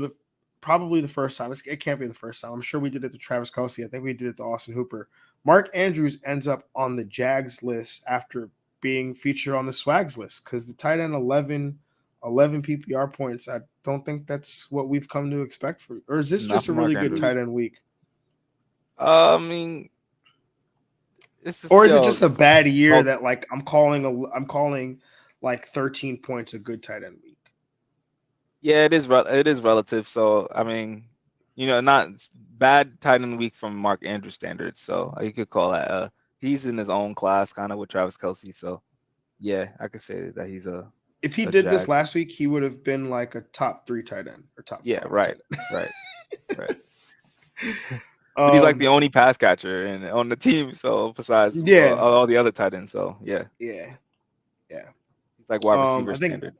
probably the first time, it can't be the first time. I'm sure we did it to Travis Kelce. I think we did it to Austin Hooper. Mark Andrews ends up on the Jags list after being featured on the Swags list because the tight end 11 PPR points. I don't think that's what we've come to expect from. Or is this just a really good tight end week? I mean, or is it just a bad year that like I'm calling like 13 points a good tight end week? Yeah, it is relative. So I mean, not bad tight end week from Mark Andrews standards. So you could call that. He's in his own class, kind of with Travis Kelce. So yeah, I could say that he's a. If he did this last week, he would have been like a top 3 tight end or top 5 right, tight end. right. But he's like the only pass catcher on the team. So besides all the other tight ends, so yeah. He's like wide receiver standard.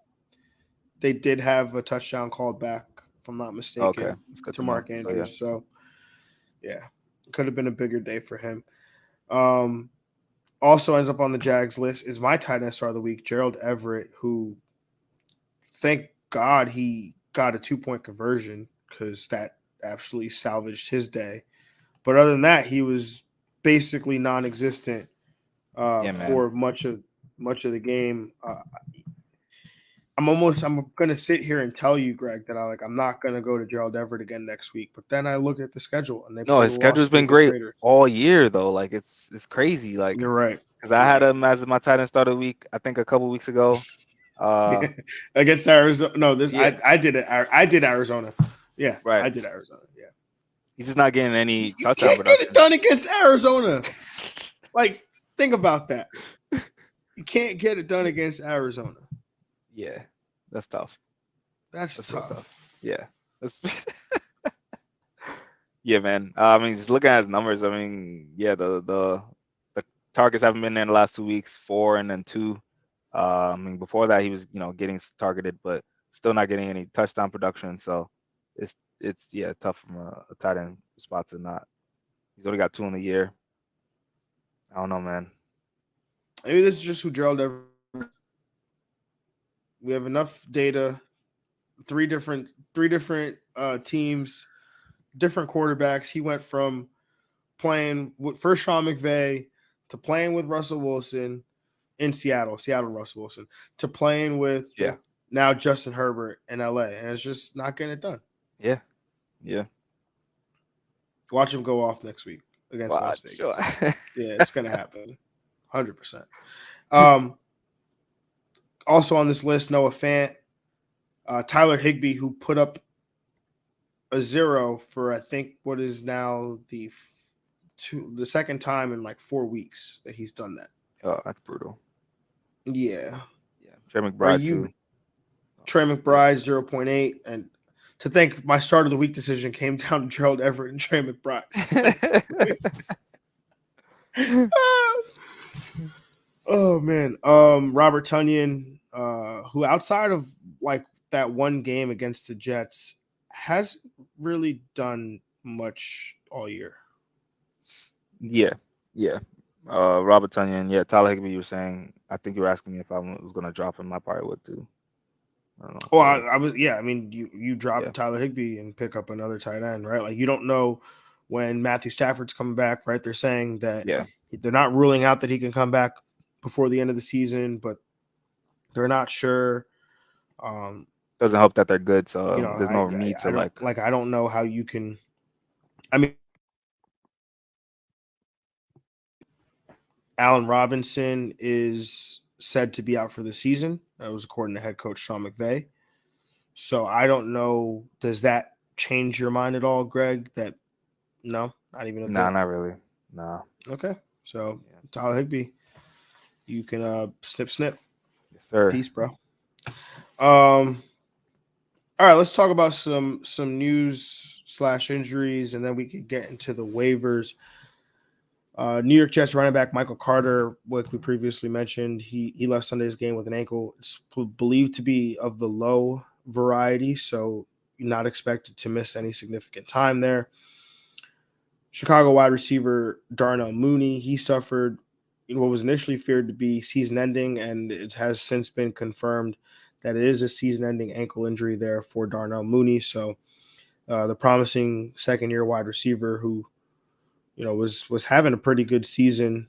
They did have a touchdown called back, if I'm not mistaken, to Mark Andrews. So yeah, could have been a bigger day for him. Also ends up on the Jags list is my tight end star of the week, Gerald Everett, who thank God he got a 2-point conversion because that absolutely salvaged his day. But other than that, he was basically non-existent for much of the game. I'm going to sit here and tell you, Greg, that I'm not going to go to Gerald Everett again next week. But then I look at the schedule and his schedule's been great all year though. Like it's crazy. Like you're right. Because I had him as my tight end start of the week, I think a couple weeks ago. Against Arizona. No, I did it. I did Arizona. Yeah, right. I did Arizona. Yeah. He's just not getting any touchdown production. You can't get it done against Arizona. Like, think about that. You can't get it done against Arizona. Yeah, that's tough. That's That's real tough. tough. Yeah. That's yeah, man. I mean, just looking at his numbers, I mean, yeah, the targets haven't been there in the last 2 weeks, 4 and then 2. I mean, before that, he was, getting targeted, but still not getting any touchdown production. So it's yeah, tough from a tight end spot to not. He's only got 2 in the year. I don't know, man. Maybe this is just who Gerald Everett. We have enough data. Three different teams, different quarterbacks. He went from playing with first Sean McVay to playing with Russell Wilson in Seattle Russell Wilson, to playing with Yeah, now Justin Herbert in LA, and it's just not getting it done. yeah, yeah. Watch him go off next week against Las Watch. Vegas. Sure. Yeah, it's gonna happen, 100%. Um, Also on this list, Noah Fant, Tyler Higbee, who put up a 0 for I think what is now the second time in like 4 weeks that he's done that. Oh, that's brutal. Yeah. Yeah, Trey Are McBride you too. Trey Yeah. McBride 0.8? And to think my start of the week decision came down to Gerald Everett and Trey McBride. Oh man. Robert Tunyon, who outside of like that one game against the Jets hasn't really done much all year. Yeah, yeah. Robert Tunyon, yeah. Tyler Higbee, you were saying. I think you were asking me if I was gonna drop him. I probably would too. I don't know. Well, Yeah, I was, yeah. I mean, you yeah, drop Tyler Higbee and pick up another tight end, right? Like you don't know when Matthew Stafford's coming back, right? They're saying that yeah. they're not ruling out that he can come back before the end of the season, but they're not sure. Um, Doesn't help that they're good, you so know, there's no need to like. I don't know how you can. I mean, Allen Robinson is said to be out for the season. That was according to head coach Sean McVay. So I don't know. Does that change your mind at all, Greg? That no, not even a Nah, bit. not really. Nah. Okay. So Yeah. Tyler Higbee, you can snip snip. Yes, sir. Peace, bro. All right, let's talk about some news slash injuries, and then we could get into the waivers. New York Jets running back Michael Carter, like we previously mentioned, he left Sunday's game with an ankle. It's believed to be of the low variety, so you're not expected to miss any significant time there. Chicago wide receiver Darnell Mooney, he suffered what was initially feared to be season-ending, and it has since been confirmed that it is a season-ending ankle injury there for Darnell Mooney. So the promising second-year wide receiver who was having a pretty good season,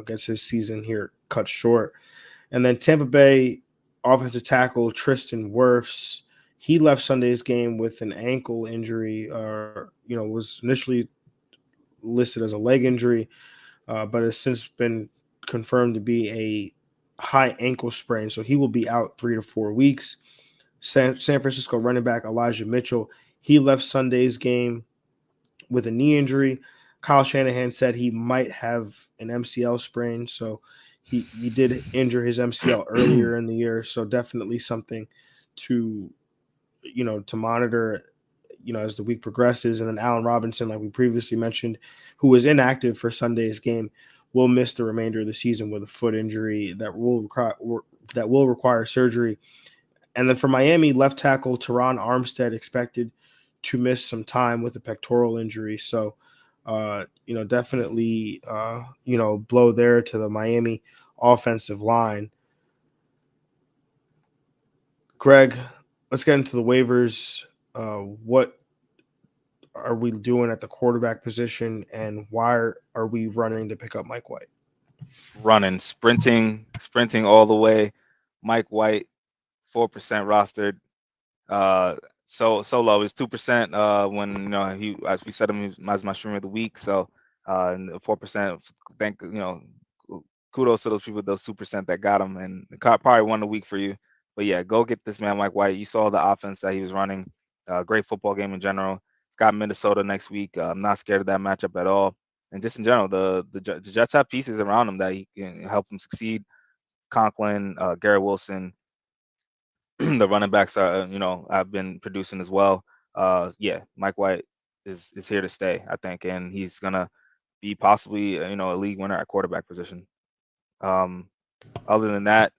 gets his season here cut short. And then Tampa Bay offensive tackle Tristan Wirfs, he left Sunday's game with an ankle injury, was initially listed as a leg injury, but has since been confirmed to be a high ankle sprain. So he will be out 3 to 4 weeks. San Francisco running back Elijah Mitchell, he left Sunday's game with a knee injury. Kyle Shanahan said he might have an MCL sprain. So he did injure his MCL earlier in the year. So definitely something to, to monitor, as the week progresses. And then Allen Robinson, like we previously mentioned, who was inactive for Sunday's game, will miss the remainder of the season with a foot injury that will require surgery. And then for Miami, left tackle Teron Armstead expected to miss some time with a pectoral injury. So, definitely, blow there to the Miami offensive line. Greg, let's get into the waivers. What are we doing at the quarterback position, and why are we running to pick up Mike White? Running, sprinting all the way. Mike White, 4% rostered. Uh, so low. It's 2%. When he, as we said, him he was my streamer of the week. So, and 4%. Thank kudos to those people, those 2% that got him, and probably won the week for you. But yeah, go get this man Mike White. You saw the offense that he was running. Great football game in general. It's got Minnesota next week. I'm not scared of that matchup at all. And just in general, the Jets have pieces around him that he can help them succeed. Conklin, Garrett Wilson, the running backs are, have been producing as well. Yeah, Mike White is here to stay, I think, and he's gonna be possibly, a league winner at quarterback position. Um, Other than that,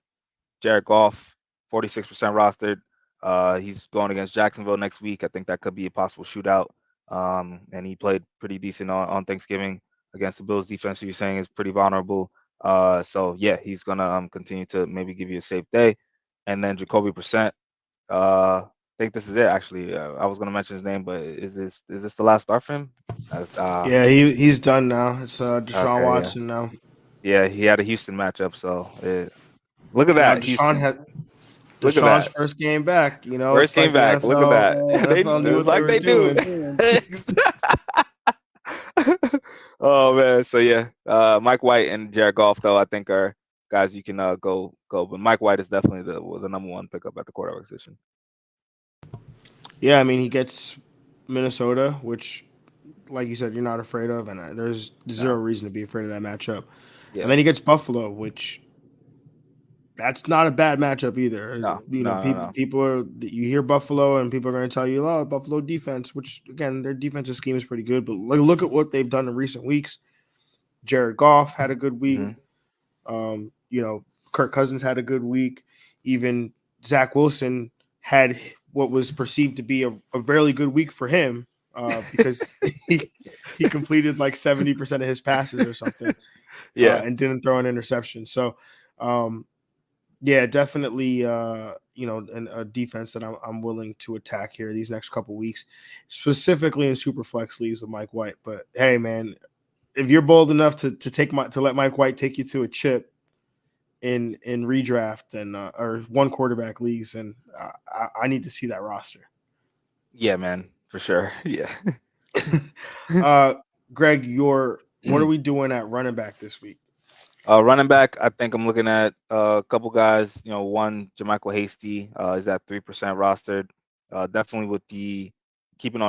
Jared Goff, 46% rostered. He's going against Jacksonville next week. I think that could be a possible shootout. And he played pretty decent on Thanksgiving against the Bills defense, who you're saying is pretty vulnerable. So yeah, he's gonna continue to maybe give you a safe day. And then Jacoby Percent. I think this is it actually. I was gonna mention his name, but is this the last start for him? Yeah, he's done now. It's Deshaun Okay, yeah, Watson now. yeah. He had a Houston matchup, so look at Now that, Houston. Look at Deshaun's that. first game back. First It's like game the back. Look at NFL. that. NFL knew It's what they like were they do. doing. Oh man. So yeah, Mike White and Jared Goff though I think are guys you can go. But Mike White is definitely the number one pickup at the quarterback position. Yeah, I mean he gets Minnesota, which, like you said, you're not afraid of, and there's zero No. reason to be afraid of that matchup. And Yeah. then he gets Buffalo, which that's not a bad matchup either. No. No. No. No. People are you hear Buffalo and people are going to tell you, oh, Buffalo defense, which again their defensive scheme is pretty good, but look at what they've done in recent weeks. Jared Goff had a good week. Hmm. Kirk Cousins had a good week. Even Zach Wilson had what was perceived to be a fairly good week for him because he completed like 70% of his passes or something Yeah. and didn't throw an interception. So, yeah, definitely, a defense that I'm willing to attack here these next couple weeks, specifically in super flex leagues with Mike White. But hey, man, if you're bold enough to let Mike White take you to a chip in redraft and or one quarterback leagues, and I need to see that roster. Yeah, man, for sure. Yeah. uh, Greg, what are we doing at running back this week? Running back, I think I'm looking at a couple guys. One, Jermichael Hasty, is at 3% rostered. Definitely with the keeping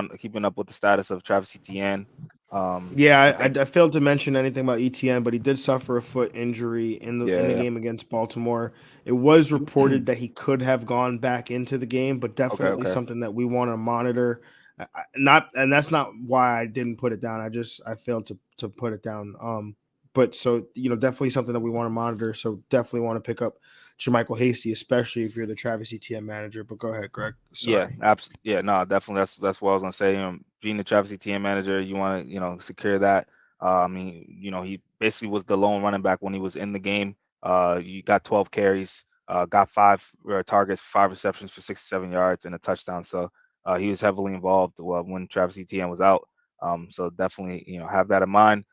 up with the status of Travis Etienne. I Yeah, think, I failed to mention anything about ETN, but he did suffer a foot injury in the yeah, game against Baltimore. It was reported that he could have gone back into the game, but okay, definitely okay, something that we want to monitor. Not, and that's not why I didn't put it down. I failed to put it down. But so definitely something that we want to monitor. So definitely want to pick up Jermichael Hasty, especially if you're the Travis ETN manager. But go ahead, Greg. yeah, Sorry. absolutely, yeah, no, definitely. That's what I was gonna say. Being the Travis Etienne manager, you want to secure that. I mean, he basically was the lone running back when he was in the game. You got 12 carries, got five targets, five receptions for 67 yards and a touchdown. So he was heavily involved when Travis Etienne was out. So definitely, have that in mind.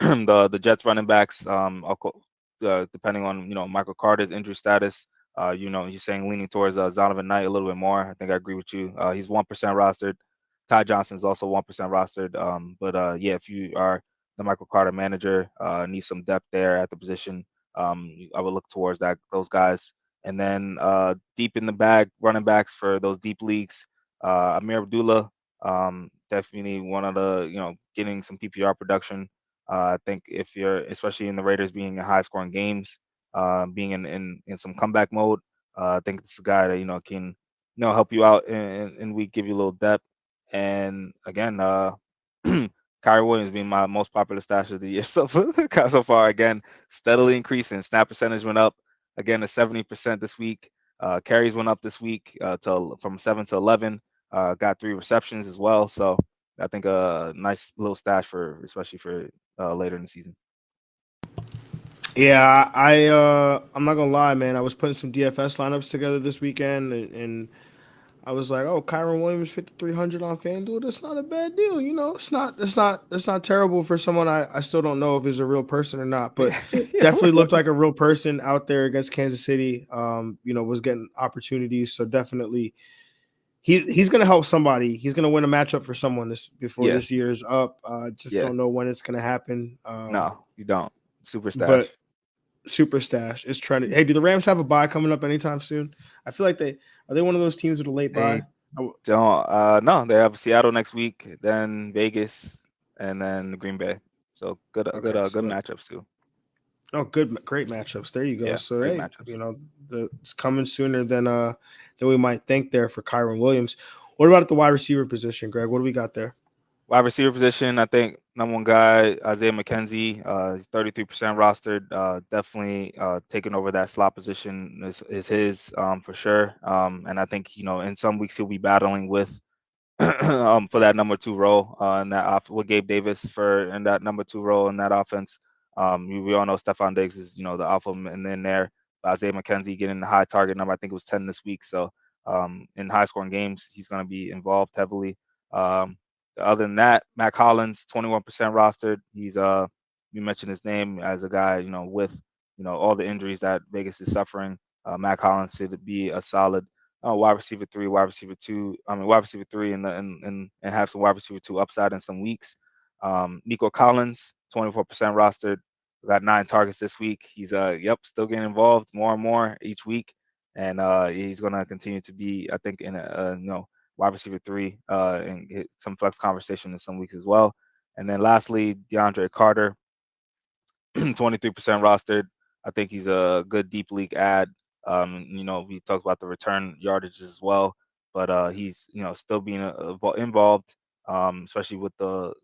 The Jets running backs, depending on Michael Carter's injury status. He's saying leaning towards Zonovan Knight a little bit more. I think I agree with you. He's 1% rostered. Ty Johnson is also 1% rostered. But yeah, if you are the Michael Carter manager, need some depth there at the position. I would look towards those guys. And then deep in the bag, running backs for those deep leagues. Amir Abdullah, definitely one of the getting some PPR production. I think if you're, especially in the Raiders being in high scoring games, being in some comeback mode, I think this is a guy that can help you out and we give you a little depth. And again, Kyrie Williams being my most popular stash of the year so far. Again, steadily increasing. Snap percentage went up again to 70% this week. Carries went up this week from 7 to 11. Got 3 receptions as well. So I think a nice little stash especially for later in the season. Yeah, I'm not gonna lie, man. I was putting some DFS lineups together this weekend, and I was like, oh, Kyron Williams 5,300 on FanDuel. That's not a bad deal, It's not terrible for someone I still don't know if he's a real person or not, but Yeah. definitely looked like a real person out there against Kansas City. Was getting opportunities, so definitely he's gonna help somebody. He's gonna win a matchup for someone before Yeah. this year is up. Just Yeah. don't know when it's gonna happen. No, you don't. Super But stash. Super Stash is trying to. Hey, do the Rams have a bye coming up anytime soon? I feel like they one of those teams with a late They bye. don't. No, they have Seattle next week, then Vegas, and then Green Bay. So good, Okay, good so matchups too. Oh, great matchups. There you go. Yeah, So great hey, matchups. it's coming sooner than we might think there for Kyron Williams. What about at the wide receiver position, Greg? What do we got there? Wide receiver position, I think number one guy, Isaiah McKenzie, he's 33% rostered. Definitely taking over that slot position is his for sure. And I think, in some weeks he'll be battling with for that number two role in that with Gabe Davis in that number two role in that offense. We all know Stephon Diggs is the alpha and then there. Isaiah McKenzie getting the high target number. I think it was 10 this week. So in high scoring games, he's going to be involved heavily. Other than that, Mac Hollins, 21% rostered. He's you mentioned his name as a guy with all the injuries that Vegas is suffering. Mac Hollins should be a solid wide receiver 3, wide receiver 2. Wide receiver 3 and have some wide receiver 2 upside in some weeks. Nico Collins, 24% rostered. We got 9 targets this week. He's still getting involved more and more each week, and he's going to continue to be, I think, in a wide receiver 3 and get some flex conversation in some weeks as well. And then lastly, DeAndre Carter, 23% rostered. I think he's a good deep league ad. We talked about the return yardage as well, but he's still being involved, especially with the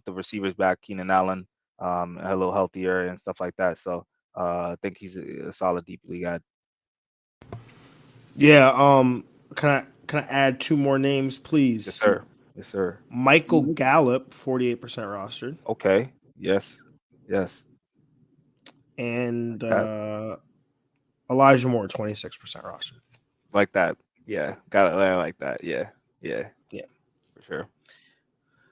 receivers back, Keenan Allen, a little healthier and stuff like that. So I think he's a solid deep league ad. Yeah. Can I add 2 more names, please? Yes, sir. Yes, sir. Michael Gallup, 48% rostered. Okay. Yes. Yes. And Okay. Elijah Moore, 26% rostered. Like that. Yeah. Got it like that. Yeah. Yeah. Yeah. For sure.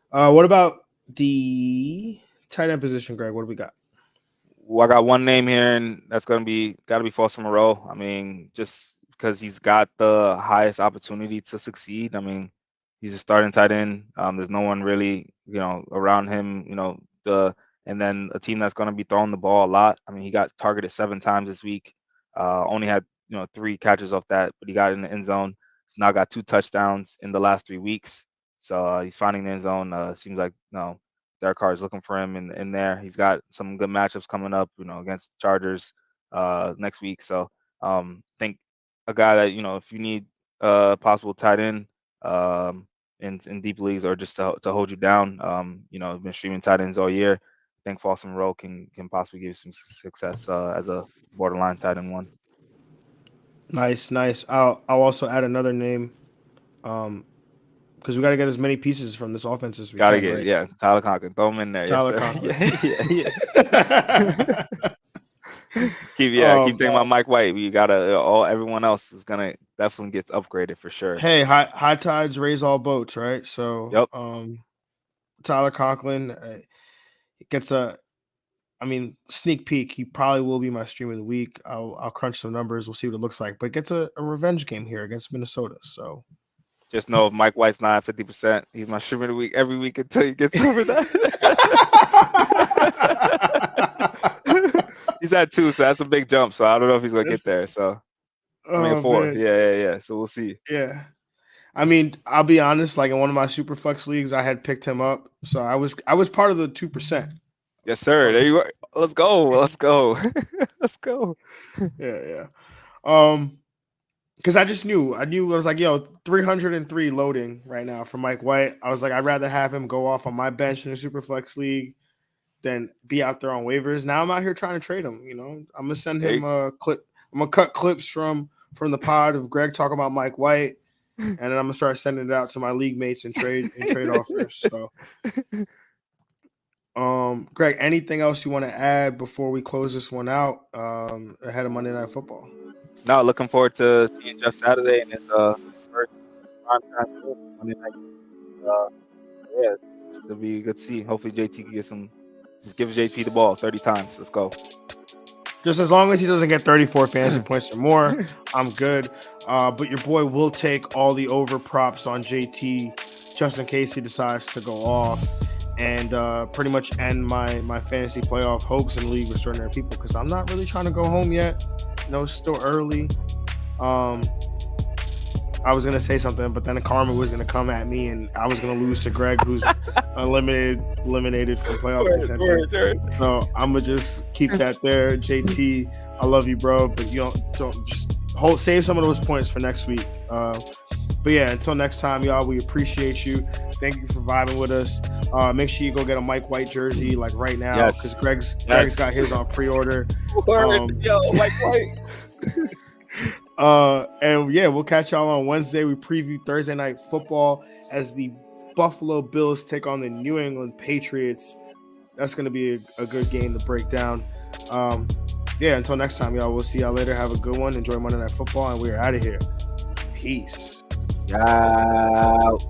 What about the tight end position, Greg? What do we got? Well, I got one name here, and that's got to be Foster Moreau. I mean, just because he's got the highest opportunity to succeed. I mean, he's a starting tight end. There's no one really, around him. And then a team that's going to be throwing the ball a lot. I mean, he got targeted 7 times this week. Only had 3 catches off that, but he got in the end zone. He's now got 2 touchdowns in the last 3 weeks. So he's finding the end zone. Seems like Derek Carr is looking for him in there. He's got some good matchups coming up, against the Chargers next week. So think a guy that if you need possible tight end in deep leagues or just to hold you down, been streaming tight ends all year. I think Foster Moreau can possibly give you some success as a borderline tight end one. Nice. I'll also add another name. Because we got to get as many pieces from this offense as we Gotta can, get right? Yeah, Tyler Conklin, throw him in there. Tyler Yes, sir. Conklin. Keep thinking about Mike White. We gotta everyone else is gonna definitely gets upgraded for sure. Hey, high tides raise all boats, right? So yep. Tyler Conklin gets sneak peek. He probably will be my stream of the week. I'll crunch some numbers. We'll see what it looks like. But gets a revenge game here against Minnesota. So just know if Mike White's not at 50%, he's my stream of the week every week until he gets over that. He's at 2, so that's a big jump. So I don't know if he's gonna get there. So I mean 4. Man. Yeah. So we'll see. Yeah. I mean, I'll be honest, like in one of my super flex leagues, I had picked him up. So I was part of the 2%. Yes, sir. There you go. Let's go. Let's go. Yeah. Because I knew I was like, 303 loading right now for Mike White. I was like, I'd rather have him go off on my bench in a super flex league than be out there on waivers. Now I'm out here trying to trade him. I'm gonna send him a clip. I'm gonna cut clips from the pod of Greg talking about Mike White, and then I'm gonna start sending it out to my league mates and trade offers. So, Greg, anything else you want to add before we close this one out ahead of Monday Night Football? No, looking forward to seeing Jeff Saturday and his first primetime Monday night. Yeah, it'll be good to see. Hopefully JT can get just give JT the ball 30 times. Let's go. Just as long as he doesn't get 34 fantasy points or more, I'm good. But your boy will take all the over props on JT just in case he decides to go off and pretty much end my fantasy playoff hopes in League with Extraordinary People because I'm not really trying to go home yet. It's still early. I was gonna say something, but then the karma was gonna come at me, and I was gonna lose to Greg, who's eliminated from playoff contention. So I'm gonna just keep that there. JT, I love you, bro, but you don't just save some of those points for next week. But yeah, until next time, y'all, we appreciate you. Thank you for vibing with us. Make sure you go get a Mike White jersey like right now, because Greg's got his on pre-order. Mike White. And yeah, we'll catch y'all on Wednesday. We preview Thursday night football as the Buffalo Bills take on the New England Patriots. That's going to be a good game to break down. Yeah, until next time, y'all. We'll see y'all later. Have a good one. Enjoy Monday Night Football, and we're out of here. Peace. Out.